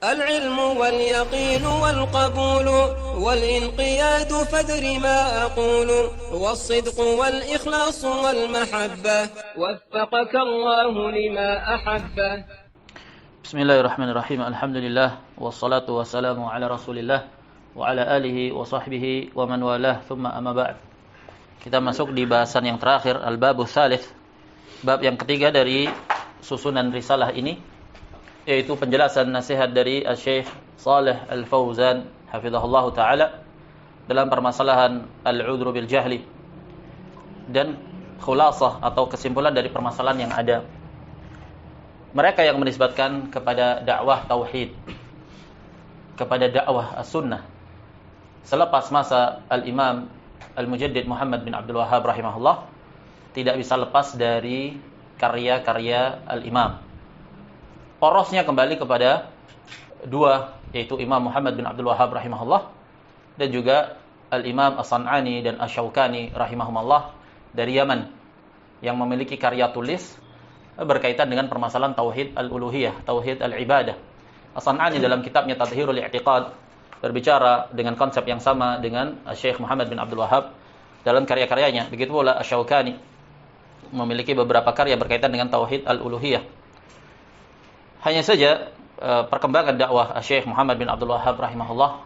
العلم واليقين والقبول والانقياد فادر ما أقول والصدق والإخلاص والمحبة وفقك الله لما أحبه. Bismillahirrahmanirrahim. Alhamdulillah wassalatu wassalamu ala Rasulillah wa ala alihi wa sahbihi wa man walah, thumma amma ba'd. Kita masuk di bahasan yang terakhir, al-babu tsalits, bab yang ketiga dari susunan risalah ini, yaitu penjelasan nasihat dari Syekh Shalih Al-Fauzan hafizahullah taala dalam permasalahan al-'udhru bil jahli dan khulasah atau kesimpulan dari permasalahan yang ada. Mereka yang menisbatkan kepada dakwah tauhid, kepada dakwah as-sunnah selepas masa al-Imam Al-Mujaddid Muhammad bin Abdul Wahhab rahimahullah, tidak bisa lepas dari karya-karya al-Imam. Porosnya kembali kepada dua, yaitu Imam Muhammad bin Abdul Wahhab rahimahullah dan juga al-Imam As-San'ani dan Asy-Syaukani rahimahumullah dari Yaman, yang memiliki karya tulis berkaitan dengan permasalahan tauhid al-uluhiyah, tauhid al-ibadah. As-San'ani dalam kitabnya Tadhhirul I'tiqad berbicara dengan konsep yang sama dengan Syekh Muhammad bin Abdul Wahhab dalam karya-karyanya. Begitu pula Asy-Syaukani memiliki beberapa karya berkaitan dengan tauhid al-uluhiyah. Hanya saja perkembangan dakwah Syekh Muhammad bin Abdul Wahhab rahimahullah,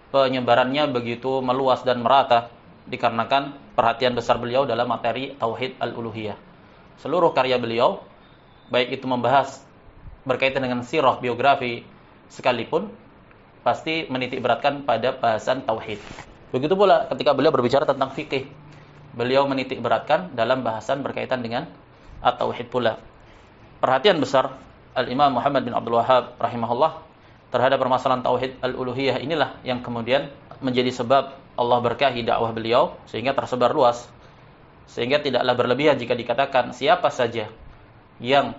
penyebarannya begitu meluas dan merata dikarenakan perhatian besar beliau dalam materi tauhid al-uluhiyah. Seluruh karya beliau, baik itu membahas berkaitan dengan sirah, biografi sekalipun, pasti menitik beratkan pada bahasan tauhid. Begitu pula ketika beliau berbicara tentang fikih, beliau menitik beratkan dalam bahasan berkaitan dengan at-tauhid pula. Perhatian besar Al-Imam Muhammad bin Abdul Wahhab rahimahullah terhadap permasalahan tauhid al-uluhiyah inilah yang kemudian menjadi sebab Allah berkahi dakwah beliau sehingga tersebar luas. Sehingga tidaklah berlebihan jika dikatakan siapa saja yang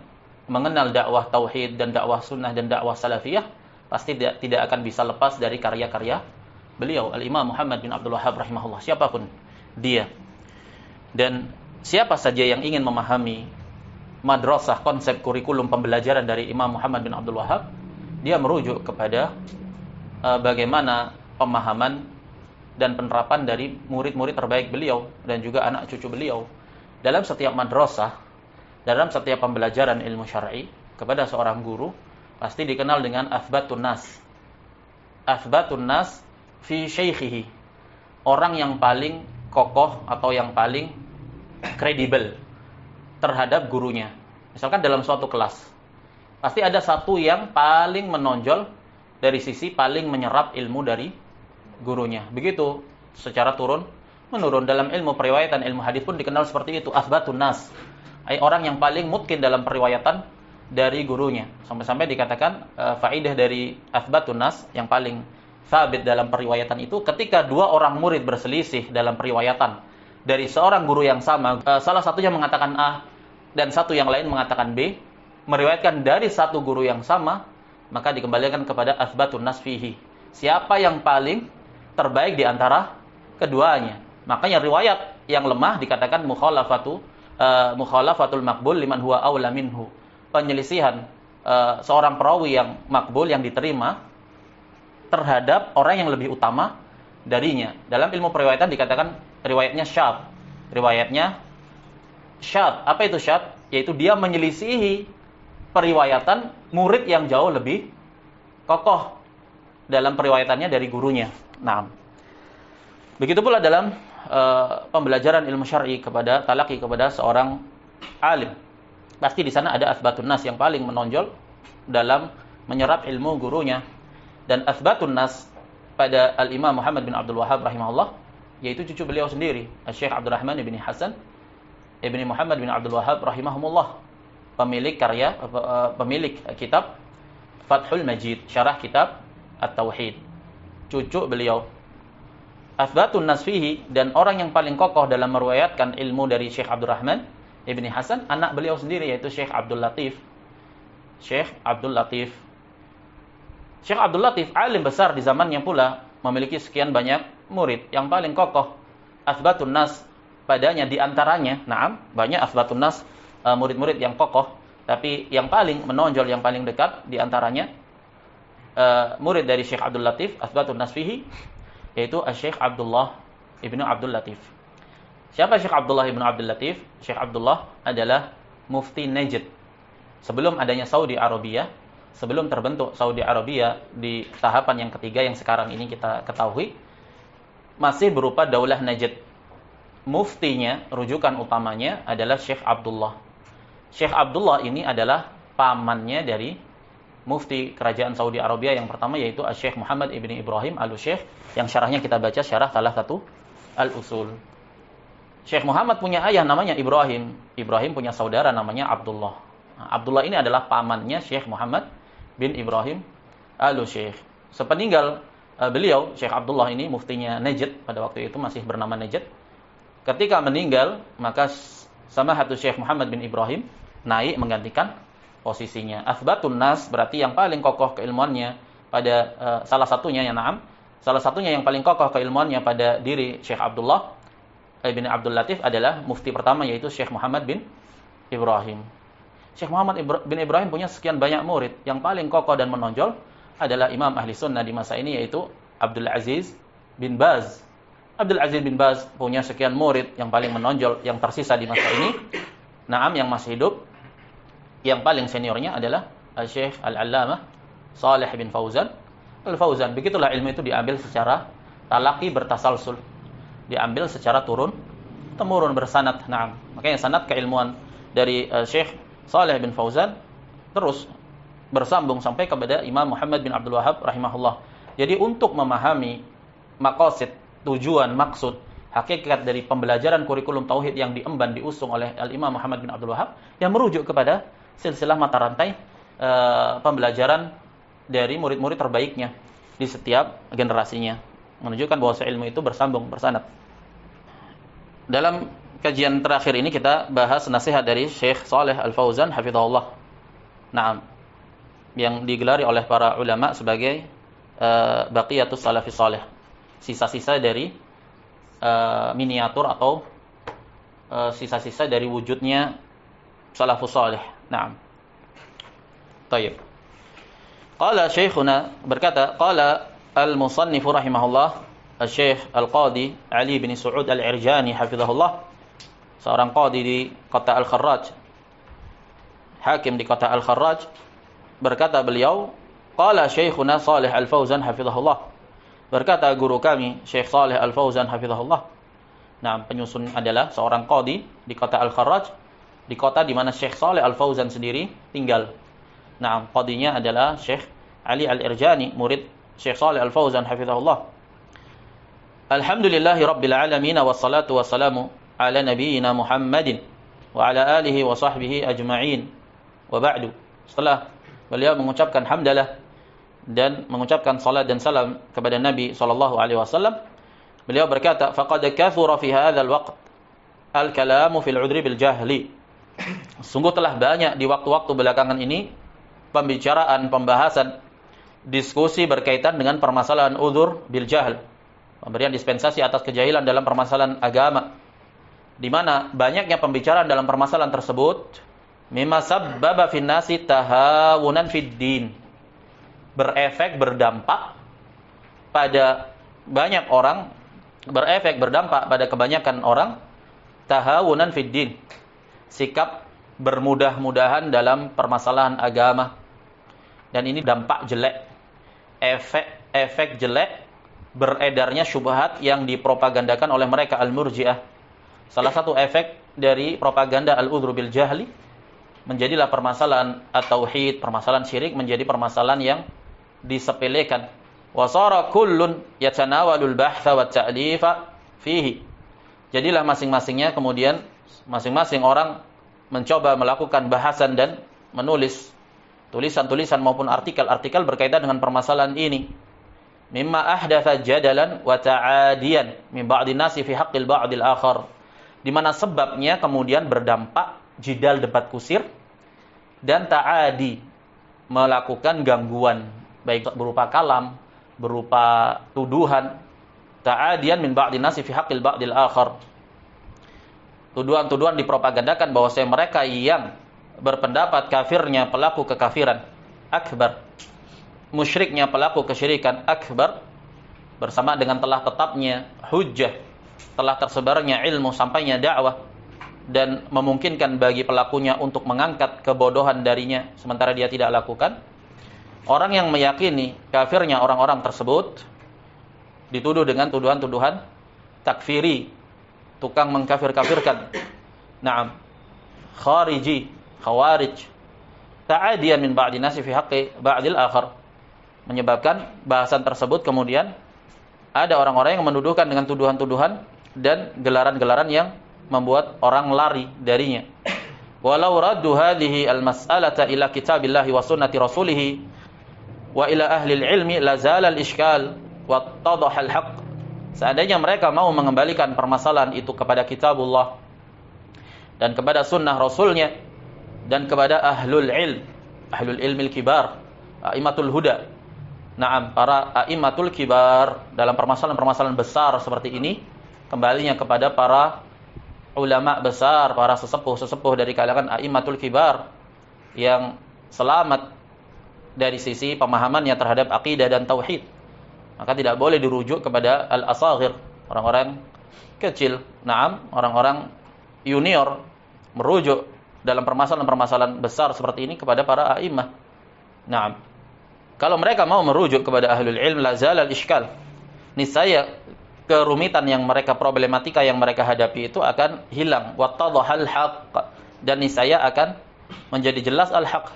mengenal dakwah tauhid dan dakwah sunnah dan dakwah salafiyah pasti tidak akan bisa lepas dari karya-karya beliau, Al-Imam Muhammad bin Abdul Wahhab rahimahullah, siapapun dia. Dan siapa saja yang ingin memahami madrasah, konsep kurikulum pembelajaran dari Imam Muhammad bin Abdul Wahhab, dia merujuk kepada bagaimana pemahaman dan penerapan dari murid-murid terbaik beliau dan juga anak cucu beliau. Dalam setiap madrasah, dalam setiap pembelajaran ilmu syar'i kepada seorang guru, pasti dikenal dengan athbatun nas. Athbatun nas fi syaikhihi. Orang yang paling kokoh atau yang paling kredibel terhadap gurunya. Misalkan dalam suatu kelas, pasti ada satu yang paling menonjol dari sisi paling menyerap ilmu dari gurunya. Begitu secara turun menurun. Dalam ilmu periwayatan, ilmu hadis pun dikenal seperti itu, athbatun nas, orang yang paling mutqin dalam periwayatan dari gurunya. Sampai-sampai dikatakan faidah dari athbatun nas, yang paling sabit dalam periwayatan itu, ketika dua orang murid berselisih dalam periwayatan dari seorang guru yang sama, salah satunya mengatakan A dan satu yang lain mengatakan B, meriwayatkan dari satu guru yang sama, maka dikembalikan kepada athbatun nas fihi. Siapa yang paling terbaik di antara keduanya? Makanya riwayat yang lemah dikatakan mukhalafatul maqbul liman huwa aula minhu. Penyelisihan seorang perawi yang makbul, yang diterima, terhadap orang yang lebih utama darinya. Dalam ilmu periwayatan dikatakan riwayatnya syadz. Riwayatnya syadz. Apa itu syadz? Yaitu dia menyelisihi periwayatan murid yang jauh lebih kokoh dalam periwayatannya dari gurunya. Nah, begitu pula dalam pembelajaran ilmu syar'i kepada talaqi kepada seorang alim. Pasti di sana ada athbatun nas yang paling menonjol dalam menyerap ilmu gurunya. Dan athbatun nas pada Al-Imam Muhammad bin Abdul Wahhab rahimahullah, yaitu cucu beliau sendiri, Syekh Abdurrahman bin Hasan ibni Muhammad bin Abdul Wahhab rahimahumullah, pemilik kitab Fathul Majid, syarah kitab At-Tauhid. Cucu beliau. Athbatun nas fihi, dan orang yang paling kokoh dalam meriwayatkan ilmu dari Syekh Abdurrahman ibni Hasan, anak beliau sendiri, yaitu Syekh Abdul Latif. Syekh Abdul Latif. Syekh Abdul Latif, alim besar di zamannya pula, memiliki sekian banyak murid. Yang paling kokoh athbatun nas padanya, di antaranya, banyak athbatun nas, murid-murid yang kokoh, tapi yang paling menonjol, yang paling dekat di antaranya murid dari Syekh Abdul Latif, Athbatun Nas fihi, yaitu Syekh Abdullah Ibnu Abdul Latif. Siapa Syekh Abdullah Ibnu Abdul Latif? Syekh Abdullah adalah mufti Najd. Sebelum adanya Saudi Arabia, sebelum terbentuk Saudi Arabia di tahapan yang ketiga yang sekarang ini kita ketahui, masih berupa Daulah Najd. Muftinya, rujukan utamanya adalah Syekh Abdullah. Syekh Abdullah ini adalah pamannya dari mufti kerajaan Saudi Arabia yang pertama, yaitu Syekh Muhammad ibni Ibrahim al-Syekh, yang syarahnya kita baca syarah salah satu al-usul. Syekh Muhammad punya ayah namanya Ibrahim. Ibrahim punya saudara namanya Abdullah. Nah, Abdullah ini adalah pamannya Syekh Muhammad bin Ibrahim al-Syekh. Sepeninggal beliau, Syekh Abdullah ini muftinya Najd, pada waktu itu masih bernama Najd. Ketika meninggal, maka Samahatu Syekh Muhammad bin Ibrahim naik menggantikan posisinya. Athbatun Nas berarti yang paling kokoh keilmuannya pada salah satunya yang paling kokoh keilmuannya pada diri Syekh Abdullah bin Abdul Latif adalah mufti pertama, yaitu Syekh Muhammad bin Ibrahim. Syekh Muhammad bin Ibrahim punya sekian banyak murid. Yang paling kokoh dan menonjol adalah Imam Ahli Sunnah di masa ini, yaitu Abdul Aziz bin Baz. Abdul Aziz bin Baz punya sekian murid. Yang paling menonjol yang tersisa di masa ini, yang masih hidup, yang paling seniornya adalah Syekh Al-Allamah Saleh bin Fauzan Al-Fauzan. Begitulah ilmu itu diambil secara talaqi bertasalsul, diambil secara turun-temurun bersanad. Makanya sanad keilmuan dari Syekh Saleh bin Fauzan terus bersambung sampai kepada Imam Muhammad bin Abdul Wahhab rahimahullah. Jadi untuk memahami maqasid, tujuan, maksud, hakikat dari pembelajaran kurikulum tauhid yang diemban, diusung oleh Al-Imam Muhammad bin Abdul Wahhab, yang merujuk kepada silsilah mata rantai pembelajaran dari murid-murid terbaiknya di setiap generasinya, menunjukkan bahwa ilmu itu bersambung, bersanad. Dalam kajian terakhir ini kita bahas nasihat dari Syekh Saleh Al-Fauzan hafizahullah. Yang digelari oleh para ulama sebagai Baqiyatus Salafis Saleh. Sisa-sisa dari miniatur atau sisa-sisa dari wujudnya Salafus Saleh. Tayyib. Qala Syekhuna, berkata, qala al-musannif rahimahullah, Syekh Al-Qadi Ali bin Su'ud Al-Irjani hafizahullah, seorang qadi di kota Al-Kharraj, hakim di kota Al-Kharraj, berkata beliau, qala Syekhuna Saleh Al-Fauzan hafizahullah, berkata guru kami Syekh Saleh Al-Fauzan hafizahullah. Penyusun adalah seorang qadi di kota Al-Kharraj, di kota di mana Syekh Saleh Al-Fauzan sendiri tinggal. Qadinya adalah Syekh Ali Al-Irjani, murid Syekh Saleh Al-Fauzan hafizahullah. Alhamdulillahi rabbil alamin, wassalatu wassalamu ala nabiyyina Muhammadin wa ala alihi wa sahbihi ajma'in. Wa ba'du. Setelah beliau mengucapkan hamdalah dan mengucapkan salat dan salam kepada Nabi sallallahu alaihi wasallam, beliau berkata, faqad kathura fi hadzal waqt al-kalamu fil 'udri bil jahli. Sungguh telah banyak di waktu-waktu belakangan ini pembicaraan, pembahasan, diskusi berkaitan dengan permasalahan udzur bil jahl, pemberian dispensasi atas kejahilan dalam permasalahan agama, di mana banyaknya pembicaraan dalam permasalahan tersebut mimma sabbaba fin nasi tahawunan fid din, berefek, berdampak pada banyak orang, berefek, berdampak pada kebanyakan orang, tahawunan fid din, sikap bermudah-mudahan dalam permasalahan agama. Dan ini dampak jelek, efek jelek beredarnya syubhat yang dipropagandakan oleh mereka al-murji'ah. Salah satu efek dari propaganda al-udhru bil jahli, menjadilah permasalahan at-tauhid, permasalahan syirik menjadi permasalahan yang disepelekan. Wa sara kullun yatanawalul bahtha wat ta'lifa fihi. Jadilah masing-masingnya kemudian masing-masing orang mencoba melakukan bahasan dan menulis tulisan-tulisan maupun artikel-artikel berkaitan dengan permasalahan ini. Mimma ahdatha jadalan wa ta'adiyan min ba'din nasi fi haqqil ba'dil akhar. Di mana sebabnya kemudian berdampak jidal, debat kusir, dan ta'adi, melakukan gangguan, baik berupa kalam, berupa tuduhan. Ta'adiyan min ba'din nasi fi haqqil ba'dil akhar. Tuduhan-tuduhan dipropagandakan bahwasanya mereka yang berpendapat kafirnya pelaku kekafiran akbar, musyriknya pelaku kesyirikan akbar bersama dengan telah tetapnya hujjah, telah tersebarnya ilmu, sampainya dakwah, dan memungkinkan bagi pelakunya untuk mengangkat kebodohan darinya sementara dia tidak lakukan, orang yang meyakini kafirnya orang-orang tersebut dituduh dengan tuduhan-tuduhan takfiri, tukang mengkafir-kafirkan. Naam, khariji, khawarij, ta'adiyan min ba'di nasi fi haqqi ba'dil akhar. Menyebabkan bahasan tersebut kemudian ada orang-orang yang menuduhkan dengan tuduhan-tuduhan dan gelaran-gelaran yang membuat orang lari darinya. Walau raddu hadhihi al-mas'alata ila kitabillahi wa sunnati rasulih wa ila ahli al-ilmi lazala al-ishkal wa tadaha al-haqq. Seandainya mereka mau mengembalikan permasalahan itu kepada kitabullah dan kepada sunnah rasulnya dan kepada ahlul ilmil kibar, a'immatul huda. Naam, para a'immatul kibar dalam permasalahan-permasalahan besar seperti ini, kembalinya kepada para ulama besar, para sesepuh-sesepuh dari kalangan a'immatul kibar yang selamat dari sisi pemahamannya terhadap akidah dan tauhid. Maka tidak boleh dirujuk kepada al-asaghir, orang-orang kecil. Naam, orang-orang junior merujuk dalam permasalahan-permasalahan besar seperti ini kepada para a'immah. Naam. Kalau mereka mau merujuk kepada ahlul ilm lazal al-ishkal, niscaya kerumitan yang mereka, problematika yang mereka hadapi itu akan hilang. Wattadhahal haqq, dan niscaya akan menjadi jelas al-haq.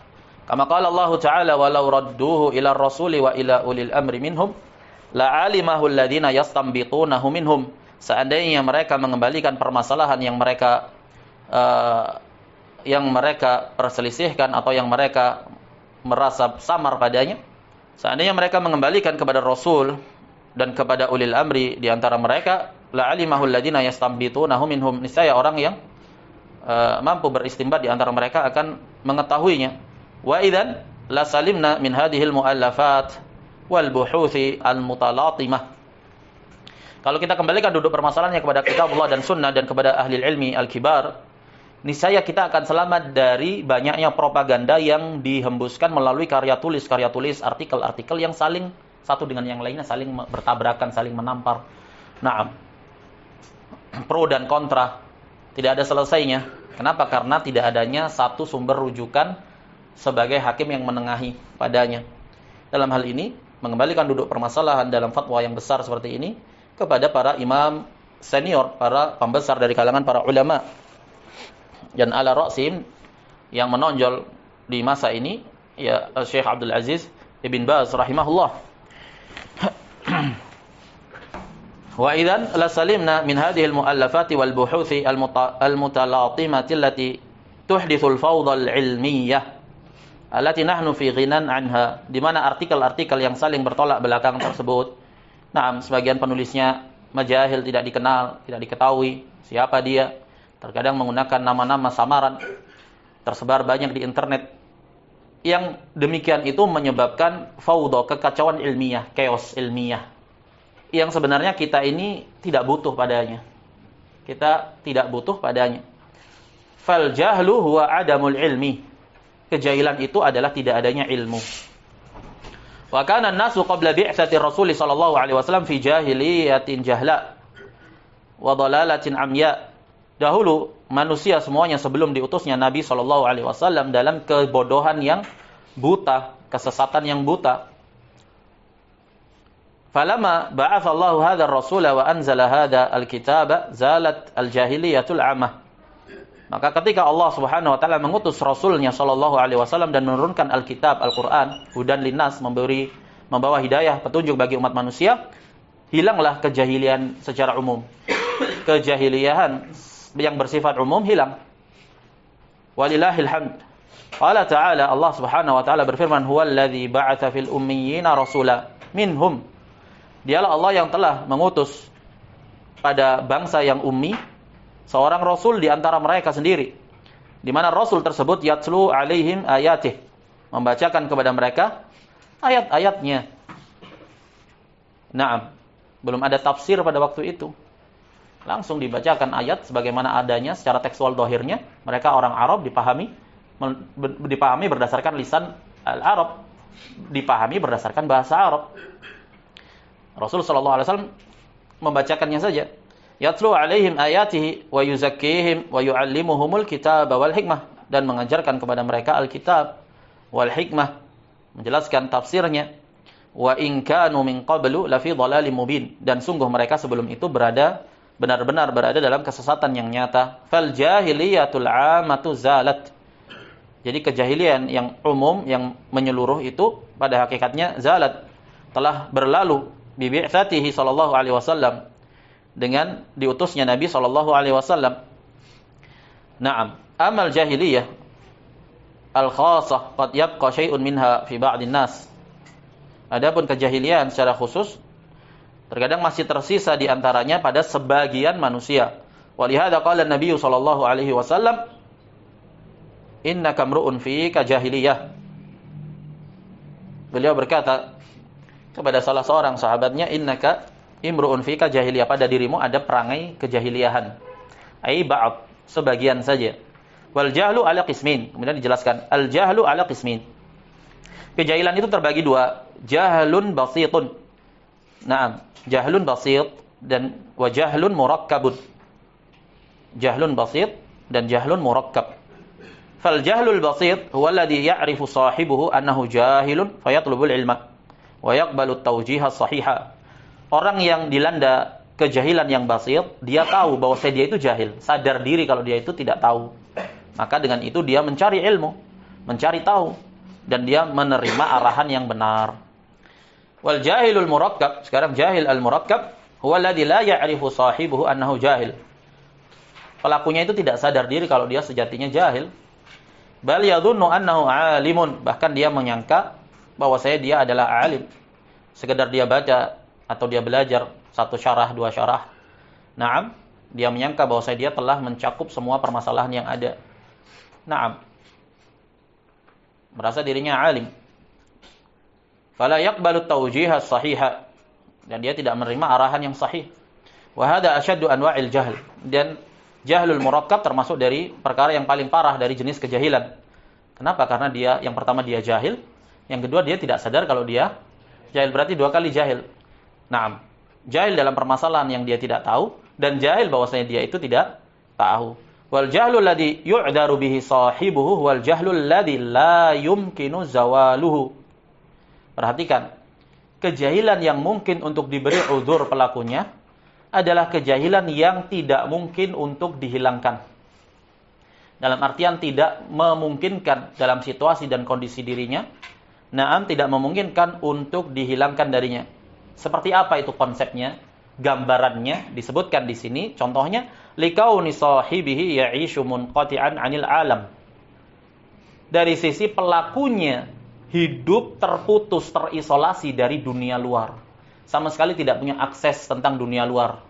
Kama qala Allah Ta'ala walau radduhu ila rasuli wa ila ulil amri minhum la'alimahu alladhina yastanbitunahu minhum. Seandainya mereka mengembalikan permasalahan yang mereka perselisihkan atau yang mereka merasa samar padanya, seandainya mereka mengembalikan kepada Rasul dan kepada ulil amri di antara mereka, la'alimahu alladhina yastanbitunahu minhum, niscaya orang yang mampu beristinbat di antara mereka akan mengetahuinya. Wa idzan la salimna min hadhil muallafat wal buhuthi al mutalatimah. Kalau kita kembalikan duduk permasalahannya kepada kitabullah dan sunnah dan kepada ahli ilmi al-kibar, niscaya kita akan selamat dari banyaknya propaganda yang dihembuskan melalui karya tulis, artikel-artikel yang saling satu dengan yang lainnya saling bertabrakan, saling menampar. Naam. Pro dan kontra tidak ada selesainya. Kenapa? Karena tidak adanya satu sumber rujukan sebagai hakim yang menengahi padanya. Dalam hal ini, mengembalikan duduk permasalahan dalam fatwa yang besar seperti ini kepada para imam senior, para pembesar dari kalangan para ulama. Dan ala ra'sim yang menonjol di masa ini ya Syekh Abdul Aziz Ibn Baz rahimahullah. Wa idzan la salimna min hadhihi al-mu'allafati wal buhuthi al-mutalatimati allati tuhdithu al-fawda al-ilmiyyah allati nahnu fi ghinan anha, di mana artikel-artikel yang saling bertolak belakang tersebut, naam, sebagian penulisnya majahil, tidak dikenal, tidak diketahui siapa dia, terkadang menggunakan nama-nama samaran, tersebar banyak di internet. Yang demikian itu menyebabkan fawda, kekacauan ilmiah, chaos ilmiah, yang sebenarnya kita ini tidak butuh padanya. Kita tidak butuh padanya. Fal jahlu huwa adamul ilmi. Kejahilan itu adalah tidak adanya ilmu. Wa kana an-nasu qabla bi'tsati Rasul sallallahu alaihi wasallam fi jahiliyatin jahla wa dhalalatin amya. Dahulu manusia semuanya sebelum diutusnya Nabi sallallahu alaihi wasallam dalam kebodohan yang buta, kesesatan yang buta. Falamma ba'atha Allahu hadzal rasula wa anzala hadzal al-kitaba zalat al-jahiliyatul 'amah. Maka ketika Allah Subhanahu wa taala mengutus rasulnya sallallahu alaihi wasallam dan menurunkan Alkitab, Al-Qur'an, hudan linnas, membawa hidayah, petunjuk bagi umat manusia, hilanglah kejahilian secara umum. Kejahilian yang bersifat umum hilang. Walillahil hamd. Qala ta'ala, Allah Subhanahu wa taala berfirman, "Huwallazi ba'atsa fil ummiyina rasula minhum." Dialah Allah yang telah mengutus pada bangsa yang ummi seorang rasul di antara mereka sendiri, di mana rasul tersebut yatlu alaihim ayatih, membacakan kepada mereka ayat-ayatnya. Naam, belum ada tafsir pada waktu itu. Langsung dibacakan ayat sebagaimana adanya secara tekstual dohirnya. Mereka orang Arab, dipahami berdasarkan lisan al-Arab. dipahami berdasarkan bahasa Arab. Rasul sallallahu alaihi wasallam membacakannya saja. Yatlu alaihim ayatihi wa yuzakkihim wa yuallimuhumul kitaba wal hikmah, dan mengajarkan kepada mereka Alkitab wal hikmah, menjelaskan tafsirnya. Wa in kanu min qablu lafi dhalalim mubin, dan sungguh mereka sebelum itu benar-benar berada dalam kesesatan yang nyata. Fal jahiliyatul 'amatu zalat. Jadi kejahilian yang umum, yang menyeluruh itu pada hakikatnya zalat, telah berlalu bi bi'tsatihi sallallahu alaihi wasallam, dengan diutusnya Nabi sallallahu alaihi wasallam. Na'am, amal jahiliyah al-khassah qad yabqa syai'un minha fi ba'din nas. Adapun kejahilian secara khusus terkadang masih tersisa di antaranya pada sebagian manusia. Walihada qala Nabi sallallahu alaihi wasallam, innaka mru'un fika jahiliyah. Beliau berkata kepada salah seorang sahabatnya, innaka imru'un fika jahiliyah, pada dirimu ada perangai kejahiliahan. Ai ba'd, sebagian saja. Wal jahlu ala qismin, kemudian dijelaskan al jahlu ala qismin. Kejahilan itu terbagi dua, jahlun basitun. Naam, jahlun basit dan wa jahlun murakkabun. Jahlun basit dan jahlun murakkab. Fal jahlul basit huwa alladhi ya'rifu sahibuhu annahu jahilun fayatlubul ilma wa yaqbalu at-tawjiha as-sahiha. Orang yang dilanda kejahilan yang basit, dia tahu bahwa dia itu jahil, sadar diri kalau dia itu tidak tahu. Maka dengan itu dia mencari ilmu, mencari tahu, dan dia menerima arahan yang benar. Wal jahilul murakkab, sekarang jahil al-murakkab huwa alladhi la ya'rifu sahibuhu annahu jahil. Pelakunya itu tidak sadar diri kalau dia sejatinya jahil. Bal yadhunnu annahu 'alimun, bahkan dia menyangka bahwa dia adalah alim. Sekedar dia baca atau dia belajar satu syarah, dua syarah. Naam, dia menyangka bahwa dia telah mencakup semua permasalahan yang ada. Naam, merasa dirinya alim. Fala yaqbalu tawjiha as-sahiha, dan dia tidak menerima arahan yang sahih. Wa hadha ashaddu anwa'il jahl, dan jahlul murakkab termasuk dari perkara yang paling parah dari jenis kejahilan. Kenapa? Karena dia yang pertama dia jahil, yang kedua dia tidak sadar kalau dia jahil, berarti dua kali jahil. Naam, jahil dalam permasalahan yang dia tidak tahu, dan jahil bahwasanya dia itu tidak tahu. Wal jahlul ladzi yu'daru bihi sahibuhu wal jahlul ladzi la yumkinu zawaluhu. Perhatikan, kejahilan yang mungkin untuk diberi udzur pelakunya adalah kejahilan yang tidak mungkin untuk dihilangkan. Dalam artian tidak memungkinkan dalam situasi dan kondisi dirinya, naam, tidak memungkinkan untuk dihilangkan darinya. Seperti apa itu konsepnya? Gambarannya disebutkan di sini. Contohnya, likauni sahibihi ya'ishu munqati'an 'anil alam. Dari sisi pelakunya hidup terputus, terisolasi dari dunia luar. Sama sekali tidak punya akses tentang dunia luar.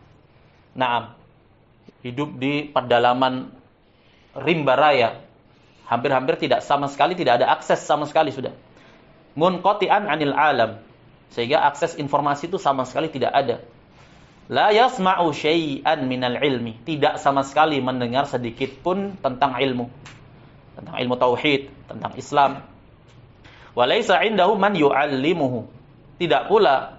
Naam, hidup di pedalaman rimba raya. Hampir-hampir tidak, sama sekali tidak ada akses sama sekali sudah. Munqati'an 'anil alam. Sehingga akses informasi itu sama sekali tidak ada. La yasma'u syai'an minal ilmi, tidak sama sekali mendengar sedikit pun tentang ilmu. Tentang ilmu tauhid, tentang Islam. Wa laisa 'indahu man yu'allimuhu. Tidak pula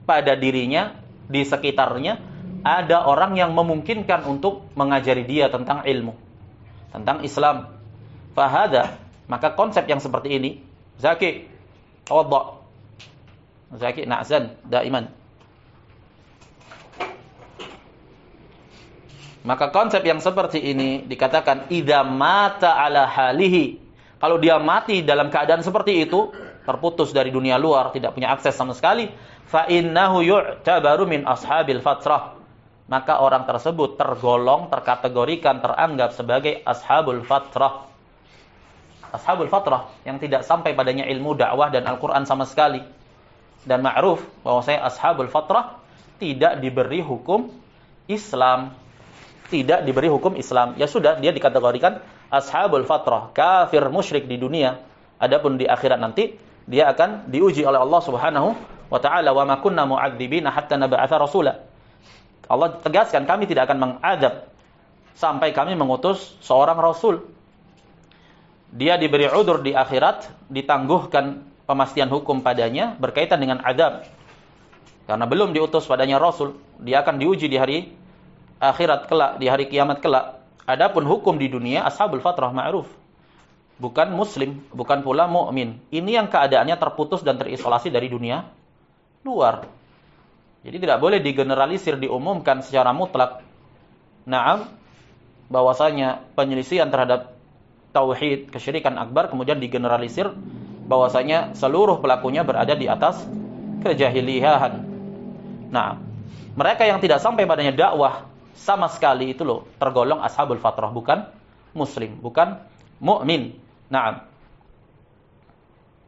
pada dirinya, di sekitarnya ada orang yang memungkinkan untuk mengajari dia tentang ilmu, tentang Islam. Fahada, maka konsep yang seperti ini, Zaki, tawadda. Zaki na'zan daiman. Maka konsep yang seperti ini dikatakan idza mata ala halihi. Kalau dia mati dalam keadaan seperti itu, terputus dari dunia luar, tidak punya akses sama sekali, fa innahu yu'tabaru min ashabil fatrah. Maka orang tersebut tergolong, terkategorikan, teranggap sebagai ashabul fatrah. Ashabul fatrah yang tidak sampai padanya ilmu dakwah dan Al-Qur'an sama sekali. Dan ma'ruf bahwasanya ashabul fatrah tidak diberi hukum Islam. Tidak diberi hukum Islam. Ya sudah, dia dikategorikan ashabul fatrah, kafir musyrik di dunia. Adapun di akhirat nanti dia akan diuji oleh Allah Subhanahu wa taala, wa ma kunna mu'adzibina hatta nab'atsa rasula. Allah tegaskan, kami tidak akan mengadab sampai kami mengutus seorang rasul. Dia diberi udzur di akhirat, ditangguhkan pemastian hukum padanya berkaitan dengan azab. Karena belum diutus padanya Rasul, dia akan diuji di hari akhirat kelak, di hari kiamat kelak. Adapun hukum di dunia, ashabul fatrah ma'ruf. Bukan muslim, bukan pula mukmin. Ini yang keadaannya terputus dan terisolasi dari dunia luar. Jadi tidak boleh digeneralisir, diumumkan secara mutlak. Naam, bahwasanya penyelisihan terhadap tauhid, kesyirikan akbar kemudian digeneralisir bahwasanya seluruh pelakunya berada di atas kejahiliahan. Nah, mereka yang tidak sampai padanya dakwah sama sekali itu loh tergolong ashabul fatrah, bukan muslim, bukan mukmin. Nah,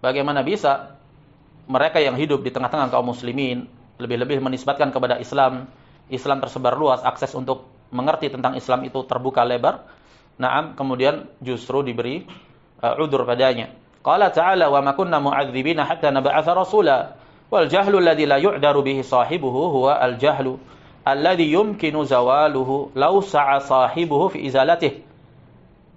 bagaimana bisa mereka yang hidup di tengah-tengah kaum muslimin lebih-lebih menisbatkan kepada Islam, Islam tersebar luas, akses untuk mengerti tentang Islam itu terbuka lebar. Naam, kemudian justru diberi udzur padanya. Qala ta'ala wa ma kunna mu'adzibina hatta nab'atha rasula wal jahlu alladhi la yu'daru bihi sahibuhu huwa al jahlu alladhi yumkinu zawaluhu law sa'a sahibuhu fi izalatihi.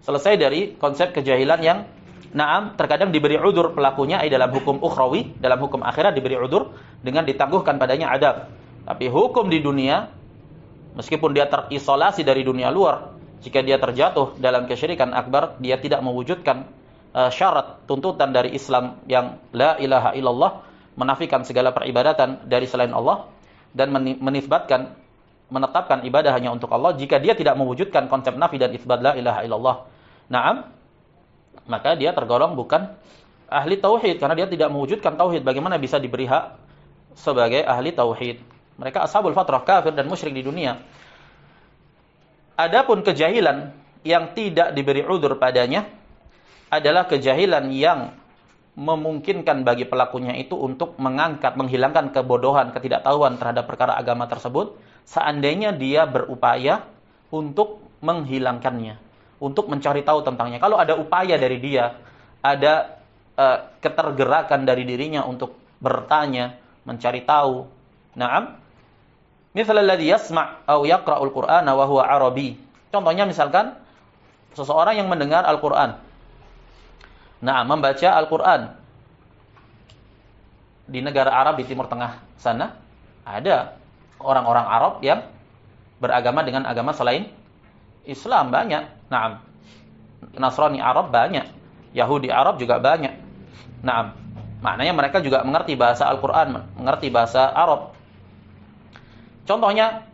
Selesai dari konsep kejahilan yang naam terkadang diberi udzur pelakunya dalam hukum ukhrawi, dalam hukum akhirat diberi udzur dengan ditangguhkan padanya adab. Tapi hukum di dunia meskipun dia terisolasi dari dunia luar, jika dia terjatuh dalam kesyirikan akbar, dia tidak mewujudkan syarat tuntutan dari Islam yang la ilaha illallah, menafikan segala peribadatan dari selain Allah dan menisbatkan, menetapkan ibadah hanya untuk Allah. Jika dia tidak mewujudkan konsep nafi dan isbat la ilaha illallah, naam, maka dia tergolong bukan ahli tauhid karena dia tidak mewujudkan tauhid. Bagaimana bisa diberi hak sebagai ahli tauhid? Mereka ashabul fatrah, kafir dan musyrik di dunia. Adapun kejahilan yang tidak diberi udzur padanya adalah kejahilan yang memungkinkan bagi pelakunya itu untuk mengangkat, menghilangkan kebodohan, ketidaktahuan terhadap perkara agama tersebut, seandainya dia berupaya untuk menghilangkannya, untuk mencari tahu tentangnya. Kalau ada upaya dari dia, ada ketergerakan dari dirinya untuk bertanya, mencari tahu. Naam, misal alladhi yasma' aw yaqra'ul Qur'ana wa huwa Arabi. Contohnya misalkan seseorang yang mendengar Al-Qur'an. Nah, membaca Al-Qur'an. Di negara Arab di Timur Tengah sana ada orang-orang Arab yang beragama dengan agama selain Islam banyak. Naam. Nasrani Arab banyak, Yahudi Arab juga banyak. Naam. Maknanya mereka juga mengerti bahasa Al-Qur'an, mengerti bahasa Arab. Contohnya,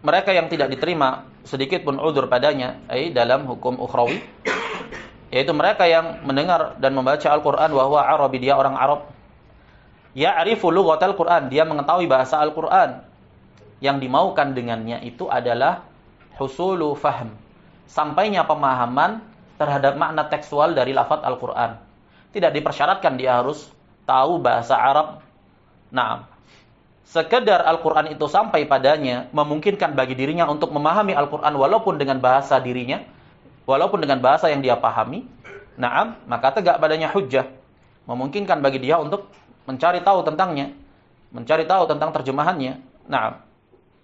mereka yang tidak diterima sedikit pun udzur padanya dalam hukum ukhrawi, yaitu mereka yang mendengar dan membaca Al-Qur'an wa huwa Arabi, dia orang Arab. Ya'rifu lughatal Qur'an, dia mengetahui bahasa Al-Qur'an. Yang dimaukan dengannya itu adalah husulu fahm, sampainya pemahaman terhadap makna tekstual dari lafaz Al-Qur'an. Tidak dipersyaratkan dia harus tahu bahasa Arab. Nah, sekedar Al-Qur'an itu sampai padanya memungkinkan bagi dirinya untuk memahami Al-Qur'an walaupun dengan bahasa dirinya, walaupun dengan bahasa yang dia pahami. Naam, maka tegak padanya hujjah, memungkinkan bagi dia untuk mencari tahu tentangnya, mencari tahu tentang terjemahannya. Naam.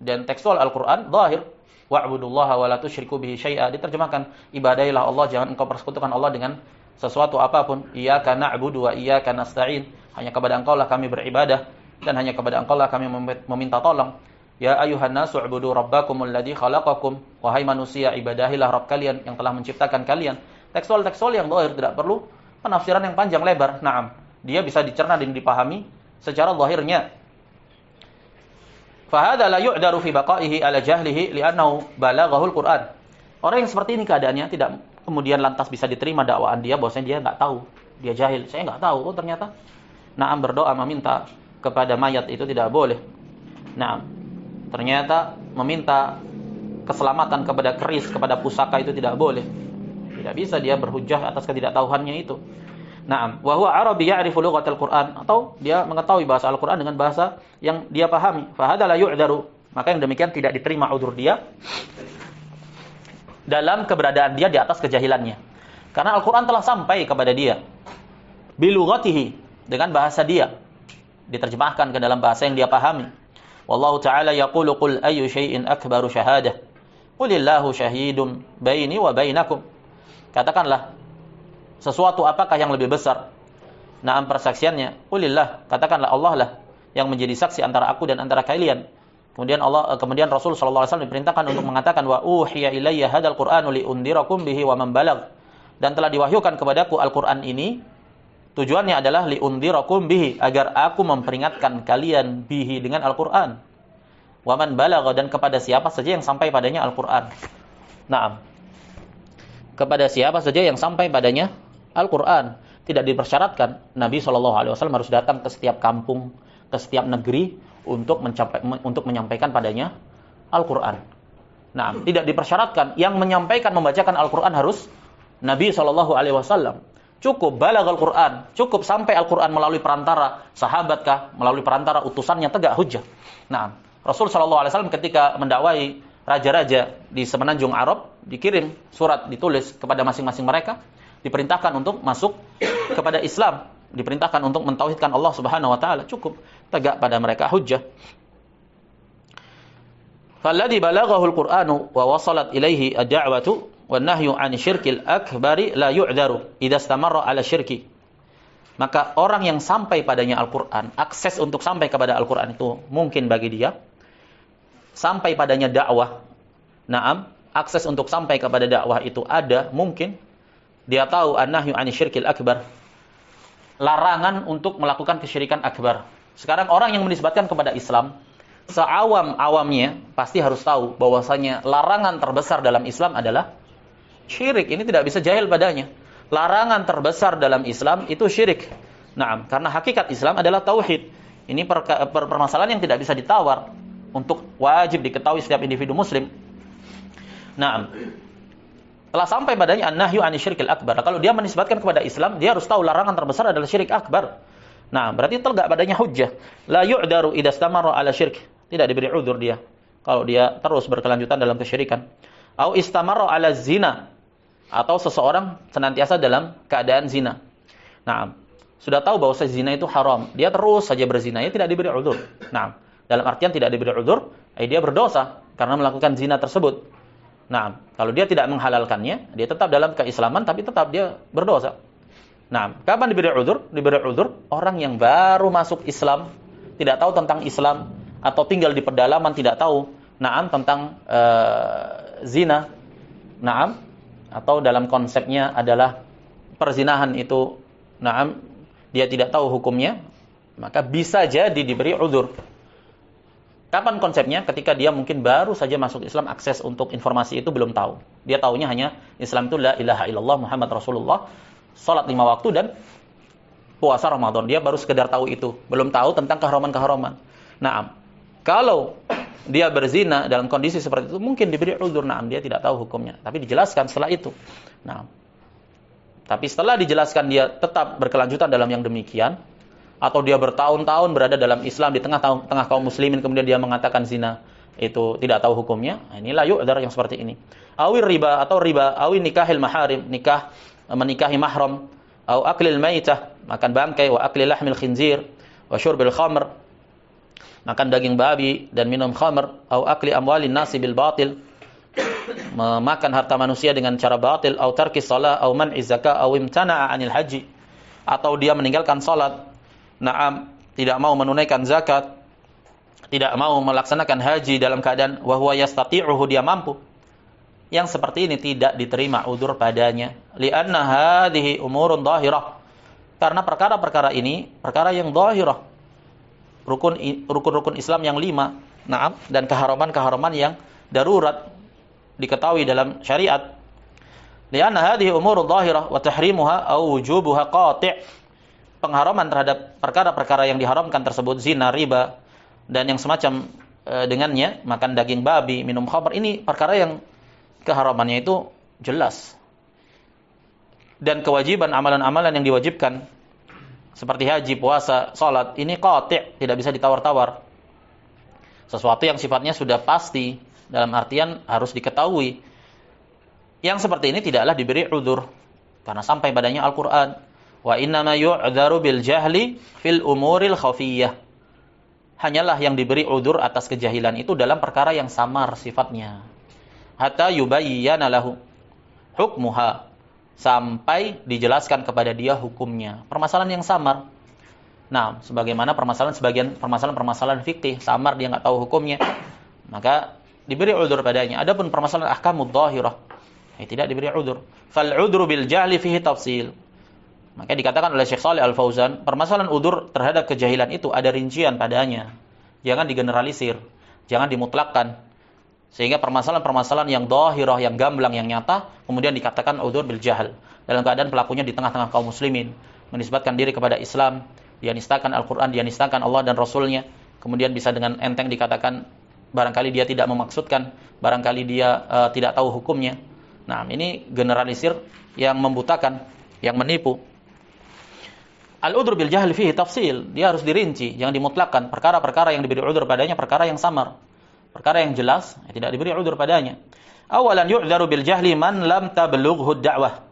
Dan tekstual Al-Qur'an zahir, wa'budullaha wa la tusyriku bihi syai'a, diterjemahkan ibadahilah Allah, jangan engkau persekutukan Allah dengan sesuatu apapun. Iyyaka na'budu wa iyyaka nasta'in, hanya kepada Engkau lah kami beribadah dan hanya kepada Engkau lah kami meminta tolong. Ya ayuhan nasu ubudu rabbakumul ladzi khalaqakum, wahai manusia ibadahilah Rabb kalian yang telah menciptakan kalian. Tekstual-tekstual yang zahir, tidak perlu penafsiran yang panjang lebar. Naam, dia bisa dicerna dan dipahami secara zahirnya. Fahadha la yu'daru fi baqaihi ala jahlihi li'annahu balaghahul Qur'an. Orang yang seperti ini keadaannya tidak kemudian lantas bisa diterima dakwaan dia bahwasanya dia enggak tahu, dia jahil. Saya enggak tahu, oh ternyata. Naam, berdoa meminta kepada mayat itu tidak boleh. Naam, ternyata meminta keselamatan kepada keris, kepada pusaka itu tidak boleh. Tidak bisa dia berhujjah atas ketidaktahuannya itu. Naam, wa huwa Arabi ya'rifu lughatal Qur'an, atau dia mengetahui bahasa Al-Qur'an dengan bahasa yang dia pahami. Fa hadza la yu'daru, maka yang demikian tidak diterima udzur dia dalam keberadaan dia di atas kejahilannya. Karena Al-Qur'an telah sampai kepada dia bi lughatihi, dengan bahasa dia, diterjemahkan ke dalam bahasa yang dia pahami. Wallahu ta'ala yaqulu qul ayyu syai'in akbaru syahadah qulillahu syahidun baini wa bainakum. Katakanlah, sesuatu apakah yang lebih besar? Naam persaksiannya, qulillah, katakanlah Allah lah yang menjadi saksi antara aku dan antara kalian. Kemudian Rasul sallallahu alaihi wasallam diperintahkan untuk mengatakan wa uhiya ilayya hadzal qur'anu li undirakum bihi wa man balagh. Dan telah diwahyukan kepadaku Al-Qur'an ini, tujuannya adalah li undirakum bihi, agar aku memperingatkan kalian bihi dengan Al-Qur'an. Wa man balagh, dan kepada siapa saja yang sampai padanya Al-Qur'an. Naam. Kepada siapa saja yang sampai padanya Al-Qur'an. Tidak dipersyaratkan Nabi SAW harus datang ke setiap kampung, ke setiap negeri untuk menyampaikan padanya Al-Qur'an. Nah, tidak dipersyaratkan yang menyampaikan membacakan Al-Qur'an harus Nabi SAW. Cukup balaghal Qur'an, cukup sampai Al-Qur'an melalui perantara sahabat kah, melalui perantara utusannya, tegak hujjah. Nah, Rasul SAW ketika mendakwai raja-raja di semenanjung Arab, dikirim surat ditulis kepada masing-masing mereka, diperintahkan untuk masuk kepada Islam, diperintahkan untuk mentauhidkan Allah Subhanahu wa taala, cukup tegak pada mereka hujjah. Falladhi balaghahu al-Qur'anu wa wasalat ilaihi ad-da'watu wan nahyu 'ani syirkil akbari la yu'dharu idza istamarra 'ala syirki. Maka orang yang sampai padanya Al-Qur'an, akses untuk sampai kepada Al-Qur'an itu mungkin bagi dia. Sampai padanya dakwah. Naam, akses untuk sampai kepada dakwah itu ada, mungkin. Dia tahu an-nahyu 'ani syirkil akbar. Larangan untuk melakukan kesyirikan akbar. Sekarang orang yang menisbatkan kepada Islam, seawam-awamnya pasti harus tahu bahwasanya larangan terbesar dalam Islam adalah syirik. Ini tidak bisa jahil padanya. Larangan terbesar dalam Islam itu syirik. Naam, karena hakikat Islam adalah tauhid. Ini permasalahan yang tidak bisa ditawar, untuk wajib diketahui setiap individu muslim. Naam. Telah sampai padanya an-nahyu 'ani syirkil akbar. Kalau dia menisbatkan kepada Islam, dia harus tahu larangan terbesar adalah syirik akbar. Nah, berarti tegak padanya hujjah. La yu'daru idza istamara 'ala syirk. Tidak diberi udzur dia kalau dia terus berkelanjutan dalam kesyirikan. Au istamara 'ala zina. Atau seseorang senantiasa dalam keadaan zina. Nah, sudah tahu bahwa zina itu haram, dia terus saja berzina, ya tidak diberi udzur. Nah, dalam artian tidak diberi udzur, dia berdosa karena melakukan zina tersebut. Nah, kalau dia tidak menghalalkannya, dia tetap dalam keislaman, tapi tetap dia berdosa. Nah, kapan diberi udzur? Diberi udzur orang yang baru masuk Islam, tidak tahu tentang Islam, atau tinggal di pedalaman tidak tahu, naam, tentang zina, naam, atau dalam konsepnya adalah perzinahan itu, naam, dia tidak tahu hukumnya, maka bisa jadi diberi udzur. Kapan konsepnya? Ketika dia mungkin baru saja masuk Islam, akses untuk informasi itu belum tahu. Dia taunya hanya Islam itu la ilaha illallah Muhammad Rasulullah, salat 5 waktu dan puasa Ramadan. Dia baru sekedar tahu itu, belum tahu tentang keharaman-keharaman. Nah, kalau dia berzina dalam kondisi seperti itu, mungkin diberi udzur, nah, dia tidak tahu hukumnya. Tapi dijelaskan setelah itu. Nah, tapi setelah dijelaskan dia tetap berkelanjutan dalam yang demikian, atau dia bertahun-tahun berada dalam Islam di tengah kaum muslimin, kemudian dia mengatakan zina itu tidak tahu hukumnya, inilah yu'dzar yang seperti ini. Awir riba, atau riba, awi nikahil maharim, nikah menikahi mahram, au aklil maitah, makan bangkai, wa akli lahmil khinzir, wa syurbil khamr, makan daging babi dan minum khamr, au akli amwalin nasi bil batil, memakan harta manusia dengan cara batil, au tarki shalah, au man'i zakah, au imtana'a 'anil haji, atau dia meninggalkan salat, naam, tidak mau menunaikan zakat, tidak mau melaksanakan haji dalam keadaan wa huwa yastati'uhu, dia mampu. Yang seperti ini tidak diterima udzur padanya. Li'anna hadhihi umurun dhahirah. Karena perkara-perkara ini perkara yang dhahirah. Rukun-rukun Islam yang 5, naam, dan keharaman-keharaman yang darurat diketahui dalam syariat. Li'anna hadhihi umurun dhahirah wa tahrimuha aw wujubuha qati'. Pengharaman terhadap perkara-perkara yang diharamkan tersebut, zina, riba, dan yang semacam dengannya, makan daging babi, minum khamr, ini perkara yang keharamannya itu jelas. Dan kewajiban amalan-amalan yang diwajibkan seperti haji, puasa, salat, ini qati', tidak bisa ditawar-tawar. Sesuatu yang sifatnya sudah pasti, dalam artian harus diketahui. Yang seperti ini tidaklah diberi udzur karena sampai padanya Al-Qur'an. Wa innama yu'dzaru bil jahli fil umuril khafiyah. Hanyalah yang diberi udzur atas kejahilan itu dalam perkara yang samar sifatnya. Hatta yubayyana lahu hukmuha. sampai dijelaskan kepada dia hukumnya. Permasalahan yang samar. Nah, sebagaimana permasalahan fikih, samar dia nggak tahu hukumnya, maka diberi udzur padanya. Adapun permasalahan ahkamud dhahirah, tidak diberi udzur. Fal udzru bil jahli fihi tafsil. Maka dikatakan oleh Syekh Shalih Al Fauzan, permasalahan udzur terhadap kejahilan itu ada rincian padanya. Jangan digeneralisir, jangan dimutlakkan. Sehingga permasalahan-permasalahan yang dhahirah, yang gamblang, yang nyata, kemudian dikatakan udzur bil jahl. Dalam keadaan pelakunya di tengah-tengah kaum muslimin, menisbatkan diri kepada Islam, dia nistakan Al-Qur'an, dia nistakan Allah dan Rasulnya, kemudian bisa dengan enteng dikatakan barangkali dia tidak memaksudkan, barangkali dia tidak tahu hukumnya. Nah, ini generalisir yang membutakan, yang menipu. Al-udhr bil jahl fihi tafsil, dia harus dirinci, jangan dimutlakkan. Perkara-perkara yang diberi udhr padanya perkara yang samar. Perkara yang jelas tidak diberi udhr padanya. Awalan yu'dzaru bil jahli man lam tablughu da'wah.